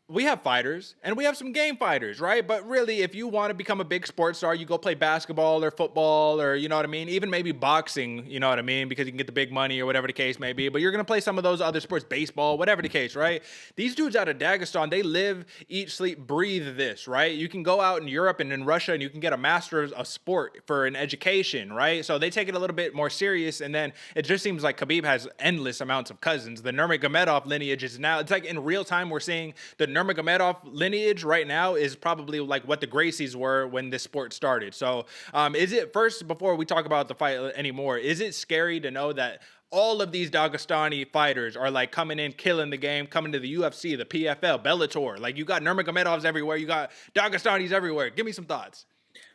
we have fighters and we have some game fighters, right? But really, if you want to become a big sports star, you go play basketball or football or, you know what I mean? Even maybe boxing, you know what I mean? Because you can get the big money or whatever the case may be. But you're going to play some of those other sports, baseball, whatever the case, right? These dudes out of Dagestan, they live, eat, sleep, breathe this, right? You can go out in Europe and in Russia and you can get a master's of sport for an education, right? So they take it a little bit more serious. And then it just seems like Khabib has endless amounts of cousins. The Nurmagomedov lineage is now, it's like in real time, we're seeing the Nurmagomedov lineage right now is probably like what the Gracies were when this sport started. So is it, first, before we talk about the fight anymore, is it scary to know that all of these Dagestani fighters are like coming in, killing the game, coming to the UFC, the PFL, Bellator? Like, you got Nurmagomedovs everywhere, you got Dagestanis everywhere. Give me some thoughts.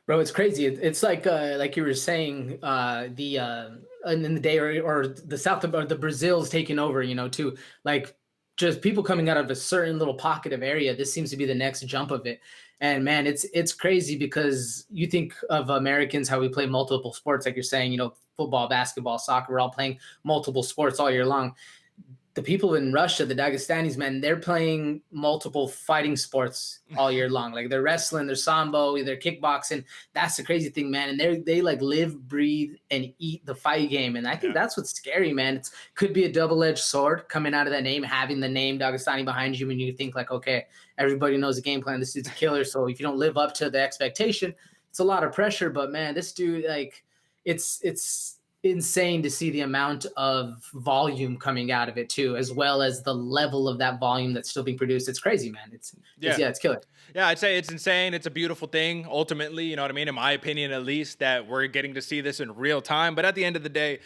Bro, it's crazy. It's like you were saying, in the day or the South or the Brazil's taking over, you know, too. Like, just people coming out of a certain little pocket of area. This seems to be the next jump of it. And man, it's crazy because you think of Americans, how we play multiple sports, like you're saying, you know, football, basketball, soccer, we're all playing multiple sports all year long. The people in Russia, the Dagestanis, man, they're playing multiple fighting sports all year long. Like, they're wrestling, they're sambo, they're kickboxing. That's the crazy thing, man. And they like live, breathe, and eat the fight game. And I think that's what's scary, man. It could be a double-edged sword coming out of that name, having the name Dagestani behind you, when you think like, okay, everybody knows the game plan. This dude's a killer. So if you don't live up to the expectation, it's a lot of pressure. But man, this dude, like, it's insane to see the amount of volume coming out of it too, as well as the level of that volume that's still being produced. It's crazy, man. It's killer. Yeah, I'd say it's insane. It's a beautiful thing, ultimately, you know what I mean? In my opinion, at least, that we're getting to see this in real time. But at the end of the day,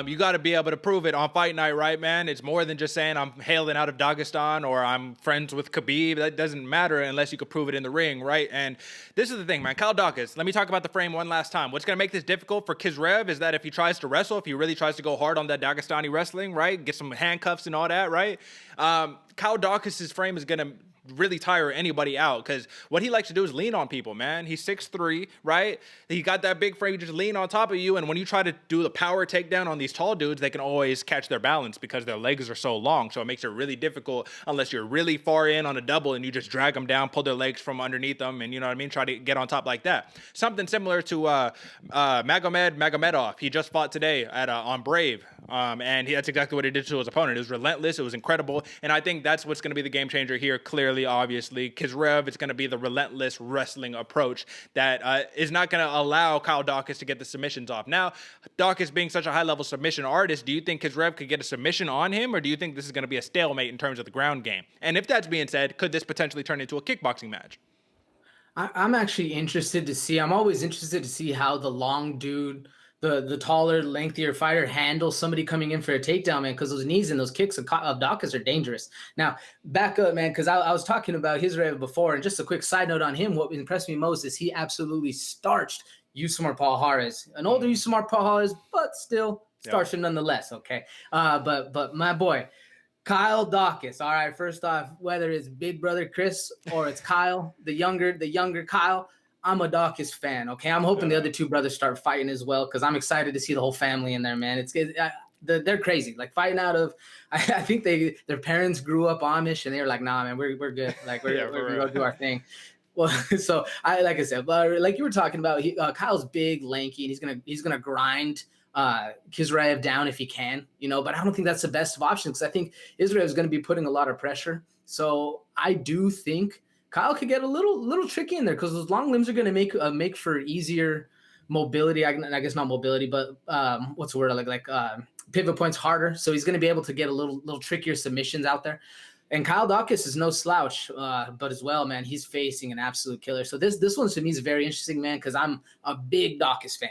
you got to be able to prove it on fight night, right, man? It's more than just saying I'm hailing out of Dagestan or I'm friends with Khabib. That doesn't matter unless you could prove it in the ring, right? And this is the thing, man. Kyle Daukaus, let me talk about the frame one last time. What's going to make this difficult for Khizriev is that if he tries to wrestle, if he really tries to go hard on that Dagestani wrestling, right, get some handcuffs and all that, right, Kyle Daukaus' frame is going to really tire anybody out, because what he likes to do is lean on people, man. He's 6'3", right? He got that big frame, you just lean on top of you, and when you try to do the power takedown on these tall dudes, they can always catch their balance because their legs are so long, so it makes it really difficult unless you're really far in on a double and you just drag them down, pull their legs from underneath them, and you know what I mean, try to get on top like that. Something similar to Magomedov. He just fought today at on Brave, and that's exactly what he did to his opponent. It was relentless, it was incredible, and I think that's what's going to be the game changer here, clearly. Obviously, Khizriev, it's going to be the relentless wrestling approach that is not going to allow Kyle Daukaus to get the submissions off. Now, Daukaus being such a high-level submission artist, do you think Khizriev could get a submission on him, or do you think this is going to be a stalemate in terms of the ground game? And if that's being said, could this potentially turn into a kickboxing match? I'm actually interested to see. I'm always interested to see how the long dude, the taller, lengthier fighter handles somebody coming in for a takedown, man, because those knees and those kicks of Daukaus are dangerous. Now, back up, man, because I was talking about Khizriev before, and just a quick side note on him, what impressed me most is he absolutely starched Yusuf Palhares. An older Yusuf Palhares, but still starched him nonetheless, okay? But my boy, Kyle Daukaus. All right, first off, whether it's big brother Chris or it's Kyle, the younger Kyle, I'm a Daukaus fan, okay? I'm hoping the other two brothers start fighting as well, because I'm excited to see the whole family in there, man. They're crazy, like fighting out of. I think their parents grew up Amish, and they were like, "Nah, man, we're good. Like we're gonna go do our thing." Well, so like I said, but like you were talking about, Kyle's big, lanky, and he's gonna grind Khizriev down if he can, you know. But I don't think that's the best of options, because I think Israel is going to be putting a lot of pressure. So I do think Kyle could get a little tricky in there, because those long limbs are going to make for easier mobility. I guess not mobility, but what's the word? Like pivot points harder. So he's going to be able to get a little trickier submissions out there. And Kyle Daukaus is no slouch, but as well, man, he's facing an absolute killer. So this one to me is very interesting, man, because I'm a big Daukaus fan.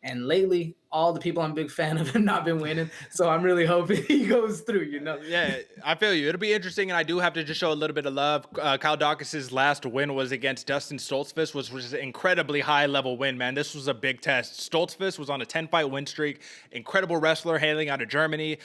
And lately, all the people I'm a big fan of have not been winning. So I'm really hoping he goes through, Yeah, I feel you. It'll be interesting, and I do have to just show a little bit of love. Kyle Daukaus' last win was against Dustin Stoltzfus, which was an incredibly high-level win, man. This was a big test. Stoltzfus was on a 10-fight win streak. Incredible wrestler hailing out of Germany.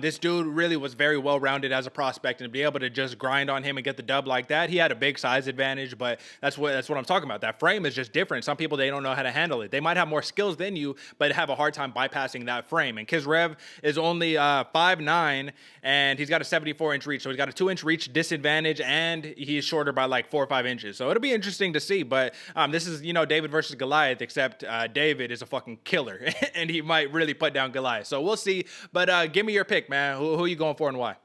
This dude really was very well-rounded as a prospect, and to be able to just grind on him and get the dub like that, he had a big size advantage, but that's what I'm talking about. That frame is just different. Some people, they don't know how to handle it. They might have more skills than you, but have a hard time bypassing that frame. And Khizriev is only 5'9", and he's got a 74-inch reach, so he's got a 2-inch reach disadvantage, and he's shorter by like 4 or 5 inches. So it'll be interesting to see. But this is, David versus Goliath, except David is a fucking killer, and he might really put down Goliath. So we'll see. But give me your pick, man. Who are you going for and why?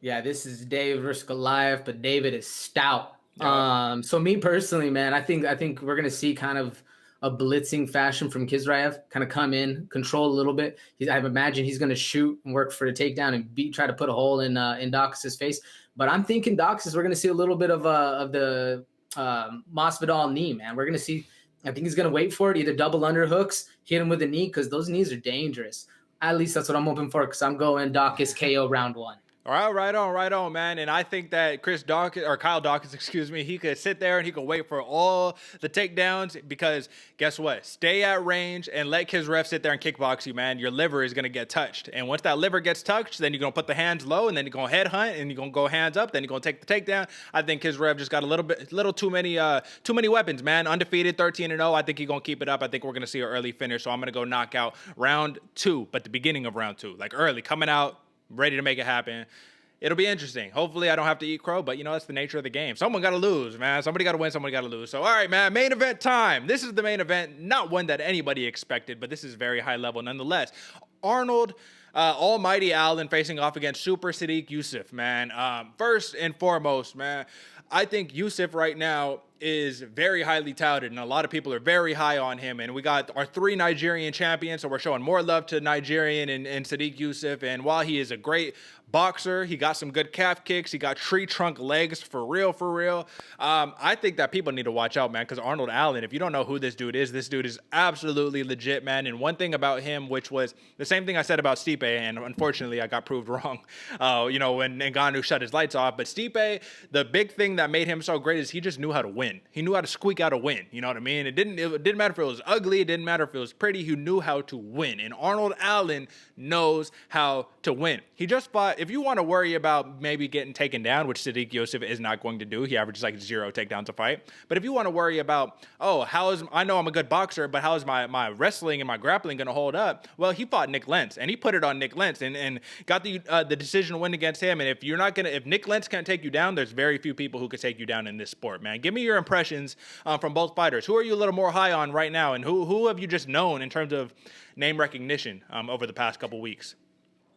Yeah, this is David versus Goliath, but David is stout. So me personally, man, I think we're gonna see kind of a blitzing fashion from Khizriev, kind of come in, control a little bit. I imagine he's gonna shoot and work for the takedown and try to put a hole in Daukaus' face. But I'm thinking Daukaus, we're gonna see a little bit of the Masvidal knee, man. We're gonna see. I think he's gonna wait for it, either double underhooks, hit him with a knee, because those knees are dangerous. At least that's what I'm hoping for, because I'm going Daukaus KO round 1. All right, right on, man. And I think that Kyle Daukaus, he could sit there and he could wait for all the takedowns, because guess what? Stay at range and let Khizriev sit there and kickbox you, man. Your liver is going to get touched. And once that liver gets touched, then you're going to put the hands low, and then you're going to head hunt, and you're going to go hands up, then you're going to take the takedown. I think Khizriev just got a little too many weapons, man. Undefeated, 13-0. I think he's going to keep it up. I think we're going to see an early finish. So I'm going to go knockout round 2, but the beginning of round 2, like early, coming out, ready to make it happen. It'll be interesting. Hopefully I don't have to eat crow, but that's the nature of the game. Someone got to lose, man. Somebody got to win, somebody got to lose. So, all right, man, main event time. This is the main event, not one that anybody expected, but this is very high level nonetheless. Arnold Almighty Allen facing off against Super Sodiq Yusuff, man. First and foremost, man, I think Yusuff right now is very highly touted, and a lot of people are very high on him. And we got our 3 Nigerian champions, so we're showing more love to Nigerian and Sodiq Yusuff. And while he is a great boxer, he got some good calf kicks, he got tree trunk legs for real. I think that people need to watch out, man, because Arnold Allen, if you don't know who this dude is absolutely legit, man. And one thing about him, which was the same thing I said about Stipe, and unfortunately I got proved wrong, when Ngannou shut his lights off. But Stipe, the big thing that made him so great is he just knew how to win. He knew how to squeak out a win. You know what I mean? It didn't matter if it was ugly. It didn't matter if it was pretty. He knew how to win. And Arnold Allen knows how to win. He just fought. If you want to worry about maybe getting taken down, which Sodiq Yusuff is not going to do, he averages like 0 takedowns a fight. But if you want to worry about, I know I'm a good boxer, but how is my wrestling and my grappling going to hold up? Well, he fought Nick Lentz, and he put it on Nick Lentz and got the decision win against him. And if Nick Lentz can't take you down, there's very few people who could take you down in this sport, man. Give me your impressions from both fighters. Who are you a little more high on right now, and who have you just known in terms of name recognition over the past couple weeks?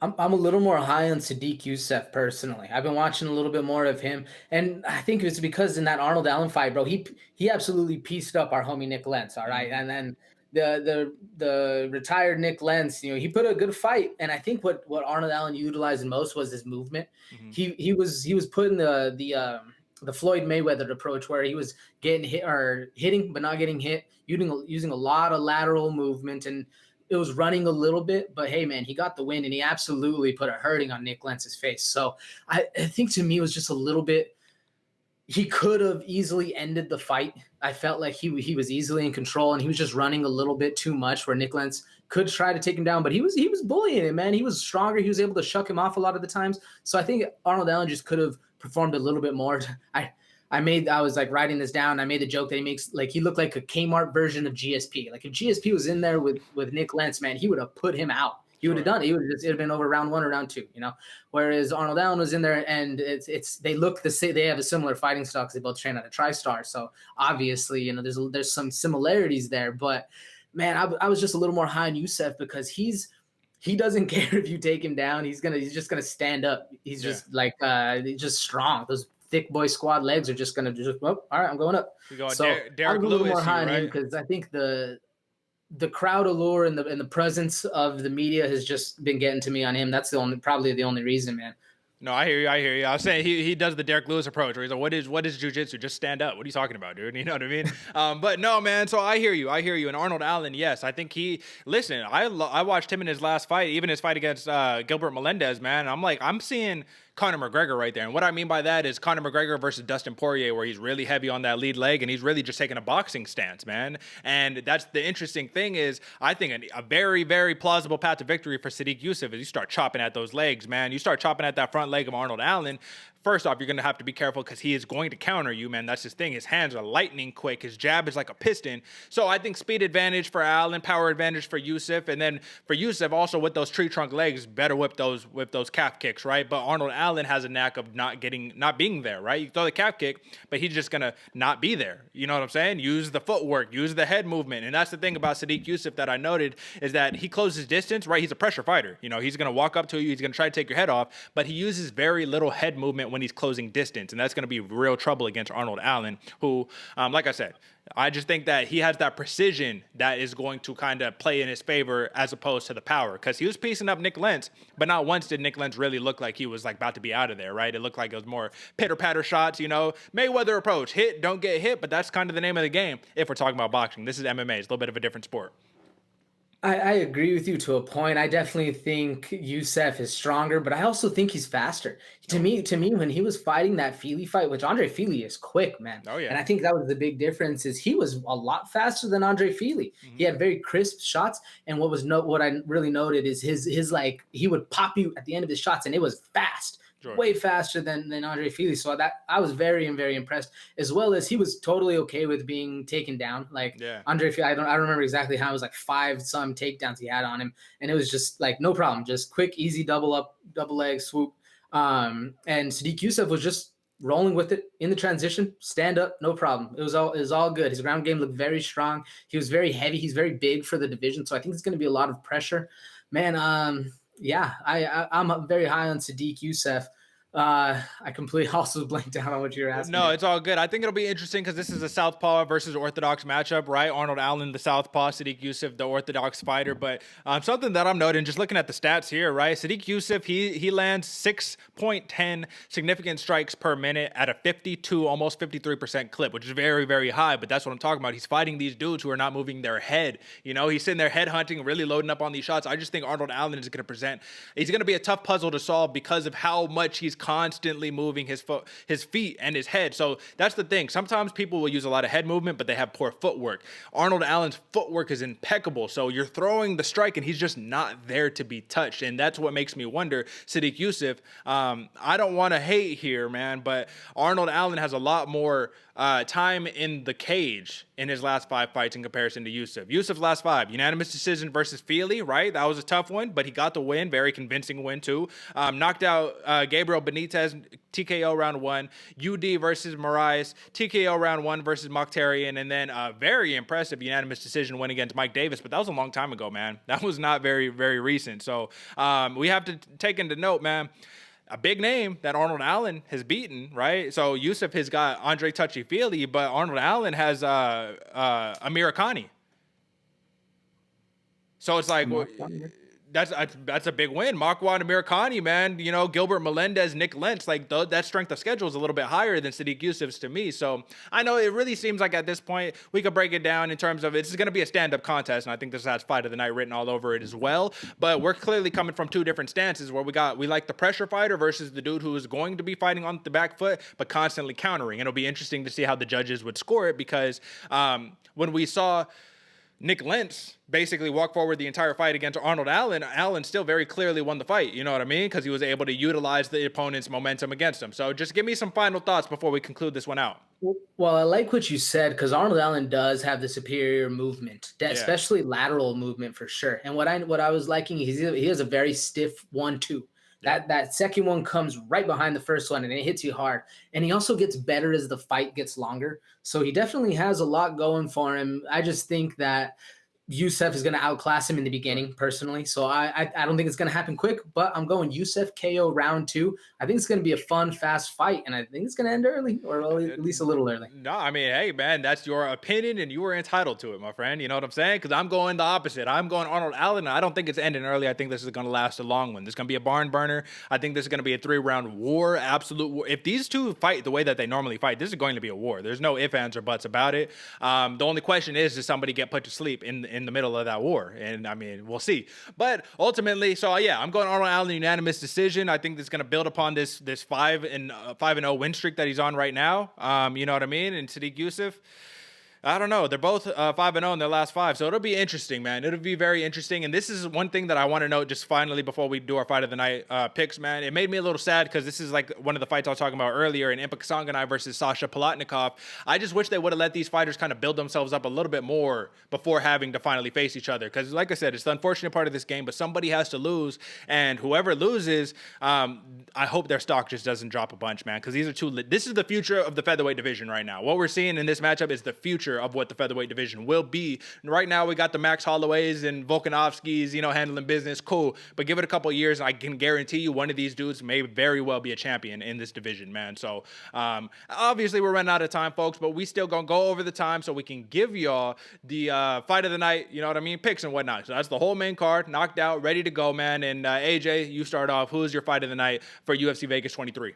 I'm a little more high on Sodiq Yusuff personally. I've been watching a little bit more of him, and I think it's because in that Arnold Allen fight, bro, he absolutely pieced up our homie Nick Lentz, all right? And then the retired Nick Lentz, he put a good fight, and I think what Arnold Allen utilized most was his movement. Mm-hmm. He was putting the Floyd Mayweather approach, where he was getting hit or hitting but not getting hit, using a lot of lateral movement, and it was running a little bit, but hey, man, he got the win, and he absolutely put a hurting on Nick Lentz's face. So I think to me it was just a little bit, he could have easily ended the fight. I felt like he was easily in control, and he was just running a little bit too much where Nick Lentz could try to take him down, but he was bullying him, man. He was stronger. He was able to shuck him off a lot of the times. So I think Arnold Allen just could have performed a little bit more. I was like writing this down. I made the joke that he makes, like, he looked like a Kmart version of GSP. Like if GSP was in there with Nick Lentz, man, he would have put him out. He would have done it. It would have been over round 1 or round 2, Whereas Arnold Allen was in there, and they look the same. They have a similar fighting style because they both train out of TriStar. So obviously, there's some similarities there. But man, I was just a little more high on Yusuff because he doesn't care if you take him down. He's just gonna stand up. He's just like just strong. Those thick boy squad legs are just gonna all right, I'm going up. So I'm a little more high on him because I think the crowd allure and the presence of the media has just been getting to me on him. That's probably the only reason, man. No, I hear you. I hear you. I was saying he does the Derek Lewis approach where he's like, what is jiu-jitsu? Just stand up. What are you talking about, dude? You know what I mean? But no, man. So I hear you. I hear you. And Arnold Allen, yes, I think listen, I watched him in his last fight, even his fight against Gilbert Melendez, man. I'm like, I'm seeing Conor McGregor right there. And what I mean by that is Conor McGregor versus Dustin Poirier, where he's really heavy on that lead leg and he's really just taking a boxing stance, man. And that's the interesting thing is I think a very, very plausible path to victory for Sodiq Yusuff is you start chopping at those legs, man. You start chopping at that front leg of Arnold Allen. First off, you're going to have to be careful because he is going to counter you, man. That's his thing. His hands are lightning quick. His jab is like a piston. So I think speed advantage for Allen, power advantage for Yusuff. And then for Yusuff, also with those tree trunk legs, better whip those calf kicks, right? But Arnold Allen has a knack of not being there, right? You throw the calf kick, but he's just going to not be there. You know what I'm saying? Use the footwork, use the head movement. And that's the thing about Sodiq Yusuff that I noted is that he closes distance, right? He's a pressure fighter. You know, he's going to walk up to you. He's going to try to take your head off, but he uses very little head movement when he's closing distance. And that's going to be real trouble against Arnold Allen, who, like I said, I just think that he has that precision that is going to kind of play in his favor as opposed to the power. Because he was piecing up Nick Lentz, but not once did Nick Lentz really look like he was like about to be out of there, right? It looked like it was more pitter-patter shots, you know, Mayweather approach, hit, don't get hit, but that's kind of the name of the game if we're talking about boxing. This is MMA. It's a little bit of a different sport. I agree with you to a point. I definitely think Yusuff is stronger, but I also think he's faster. To me, when he was fighting that Fili fight, which Andre Fili is quick, man. Oh, yeah. And I think that was the big difference is he was a lot faster than Andre Fili. Mm-hmm. He had very crisp shots. And what I really noted is his like, he would pop you at the end of his shots and it was fast. Sure. Way faster than Andre Fili. So that I was very impressed, as well as he was totally okay with being taken down. Like Andre Fili, I remember exactly how it was like 5-some takedowns he had on him. And it was just like, no problem. Just quick, easy double leg swoop. And Sodiq Yusuff was just rolling with it in the transition, stand up, no problem. It was all good. His ground game looked very strong. He was very heavy. He's very big for the division. So I think it's going to be a lot of pressure, man. Yeah, I'm very high on Sodiq Yusuff. I completely also blanked out on what you were asking. No, it's all good. I think it'll be interesting because this is a southpaw versus orthodox matchup, right? Arnold Allen, the southpaw, Sodiq Yusuff, the orthodox fighter. But something that I'm noting, just looking at the stats here, right? Sodiq Yusuff, he lands 6.10 significant strikes per minute at a 52, almost 53% clip, which is very, very high. But that's what I'm talking about. He's fighting these dudes who are not moving their head. You know, he's sitting there head hunting, really loading up on these shots. I just think Arnold Allen is going to he's going to be a tough puzzle to solve because of how much he's constantly moving his feet and his head. So that's the thing. Sometimes people will use a lot of head movement, but they have poor footwork. Arnold Allen's footwork is impeccable. So you're throwing the strike and he's just not there to be touched. And that's what makes me wonder, Sodiq Yusuff, I don't want to hate here, man, but Arnold Allen has a lot more time in the cage in his last 5 fights in comparison to Yusuff. Yusuff's last 5, unanimous decision versus Fili, right? That was a tough one, but he got the win, very convincing win too. Knocked out Gabriel Benitez, TKO round 1. UD versus Moraes, TKO round 1 versus Mokhtarian, and then a very impressive unanimous decision win against Mike Davis, but that was a long time ago, man. That was not very, very recent. So we have to take into note, man, a big name that Arnold Allen has beaten, right? So Yusuff has got Andre Touchy-Feely, but Arnold Allen has Amir Khani. So it's like, that's a big win. Marquez and Amir Khani, man. You know, Gilbert Melendez, Nick Lentz, like that strength of schedule is a little bit higher than Sodiq Yusuff's to me. So I know it really seems like at this point we could break it down in terms of it's going to be a stand-up contest, and I think this has fight of the night written all over it as well. But we're clearly coming from 2 different stances where we like the pressure fighter versus the dude who is going to be fighting on the back foot but constantly countering. And it'll be interesting to see how the judges would score it because when we saw Nick Lentz basically walk forward the entire fight against Arnold Allen, Allen still very clearly won the fight. You know what I mean? Because he was able to utilize the opponent's momentum against him. So just give me some final thoughts before we conclude this one out. Well, I like what you said because Arnold Allen does have the superior movement, especially lateral movement for sure. And what I was liking is he has a very stiff 1-2. That second one comes right behind the first one and it hits you hard. And he also gets better as the fight gets longer. So he definitely has a lot going for him. I just think that Yusuff is going to outclass him in the beginning, personally. So I don't think it's going to happen quick, but I'm going Yusuff KO round 2. I think it's going to be a fun, fast fight, and I think it's going to end early, or at least a little early. No, I mean, hey, man, that's your opinion, and you were entitled to it, my friend. You know what I'm saying? Because I'm going the opposite. I'm going Arnold Allen, and I don't think it's ending early. I think this is going to last a long one. This is going to be a barn burner. I think this is going to be a 3-round war, absolute war. If these two fight the way that they normally fight, this is going to be a war. There's no ifs, ands, or buts about it. The only question is, does somebody get put to sleep in the middle of that war? And I mean, we'll see. But ultimately, so yeah, I'm going Arnold Allen unanimous decision. I think this is going to build upon this 5-0 win streak that he's on right now. You know what I mean? And Sodiq Yusuff, I don't know. They're both 5-0 in their last 5, so it'll be interesting, man. It'll be very interesting. And this is one thing that I want to note just finally before we do our fight of the night picks, man. It made me a little sad because this is like one of the fights I was talking about earlier in Impa Kasanganay versus Sasha Palatnikov. I just wish they would have let these fighters kind of build themselves up a little bit more before having to finally face each other. Because like I said, it's the unfortunate part of this game, but somebody has to lose. And whoever loses, I hope their stock just doesn't drop a bunch, man. Because this is the future of the featherweight division right now. What we're seeing in this matchup is the future of what the featherweight division will be. And right now we got the Max Holloways and Volkanovskis, handling business. Cool. But give it a couple of years and I can guarantee you one of these dudes may very well be a champion in this division, man. So obviously we're running out of time, folks, but we still gonna go over the time so we can give y'all the fight of the night, you know what I mean, picks and whatnot. So that's the whole main card, knocked out, ready to go, man. And AJ, you start off. Who is your fight of the night for UFC Vegas 23?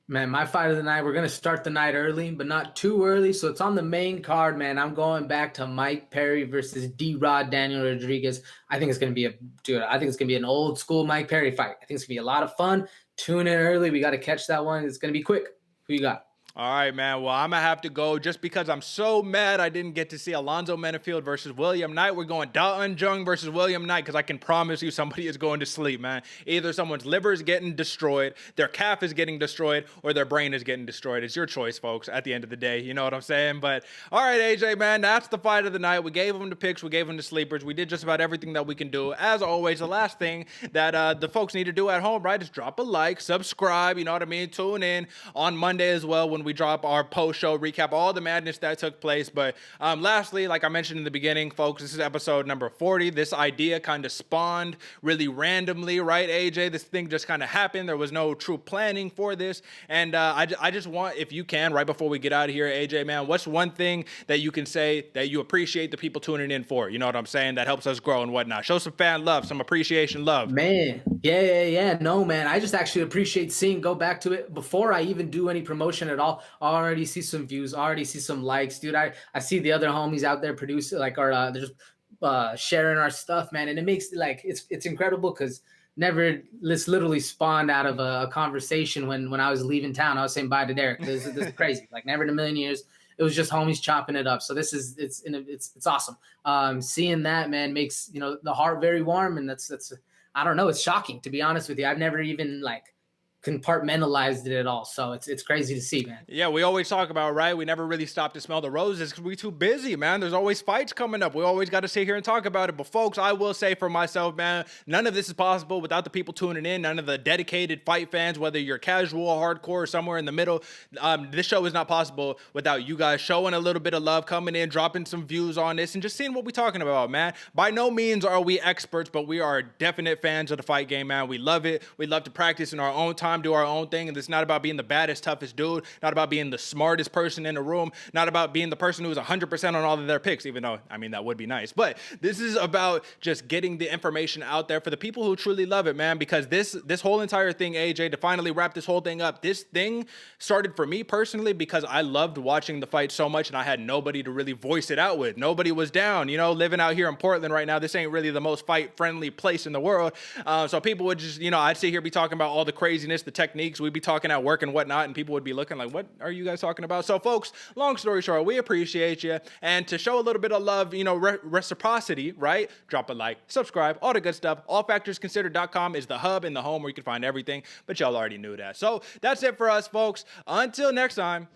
Man, my fight of the night, we're going to start the night early, but not too early. So it's on the main card, man. I'm going back to Mike Perry versus D-Rod Daniel Rodriguez. I think it's going to be an old school Mike Perry fight. I think it's going to be a lot of fun. Tune in early. We got to catch that one. It's going to be quick. Who you got? All right, man. Well, I'm going to have to go just because I'm so mad I didn't get to see Alonzo Menafield versus William Knight. We're going Da Un Jung versus William Knight because I can promise you somebody is going to sleep, man. Either someone's liver is getting destroyed, their calf is getting destroyed, or their brain is getting destroyed. It's your choice, folks, at the end of the day. You know what I'm saying? But, all right, AJ, man, that's the fight of the night. We gave them the picks. We gave them the sleepers. We did just about everything that we can do. As always, the last thing that the folks need to do at home, right, is drop a like, subscribe, you know what I mean? Tune in on Monday as well when we drop our post-show recap, all the madness that took place. But lastly, like I mentioned in the beginning, folks, this is episode number 40. This idea kind of spawned really randomly, right, AJ? This thing just kind of happened. There was no true planning for this. And I just want, if you can, right before we get out of here, AJ, man, what's one thing that you can say that you appreciate the people tuning in for? You know what I'm saying? That helps us grow and whatnot. Show some fan love, some appreciation love. Man, yeah. No, man, I just actually appreciate go back to it before I even do any promotion at all. I already see some views, already see some likes, dude. I see the other homies out there producing, like, they're just sharing our stuff, man. And it makes, like, it's incredible because this literally spawned out of a conversation when I was leaving town. I was saying bye to Derek. This is crazy. Like, never in a million years. It was just homies chopping it up. So it's awesome. Seeing that, man, makes, the heart very warm. And that's I don't know. It's shocking, to be honest with you. I've never even compartmentalized it at all. So it's crazy to see, man. Yeah, we always talk about, right? We never really stop to smell the roses because we're too busy, man. There's always fights coming up. We always got to sit here and talk about it. But folks, I will say for myself, man, none of this is possible without the people tuning in, none of the dedicated fight fans, whether you're casual, hardcore, or somewhere in the middle. This show is not possible without you guys showing a little bit of love, coming in, dropping some views on this, and just seeing what we're talking about, man. By no means are we experts, but we are definite fans of the fight game, man. We love it. We love to practice in our own time, do our own thing, and it's not about being the baddest, toughest dude, not about being the smartest person in the room, not about being the person who's 100% on all of their picks, even though, I mean, that would be nice. But this is about just getting the information out there for the people who truly love it, man, because this whole entire thing, AJ, to finally wrap this whole thing up, this thing started for me personally because I loved watching the fight so much and I had nobody to really voice it out with. Nobody was down, living out here in Portland right now. This ain't really the most fight-friendly place in the world. So people would just, I'd sit here be talking about all the craziness, the techniques. We'd be talking at work and whatnot, and people would be looking like, what are you guys talking about? So, folks, long story short, we appreciate you. And to show a little bit of love, reciprocity, right? Drop a like, subscribe, all the good stuff. Allfactorsconsidered.com is the hub and the home where you can find everything, but y'all already knew that. So, that's it for us, folks. Until next time.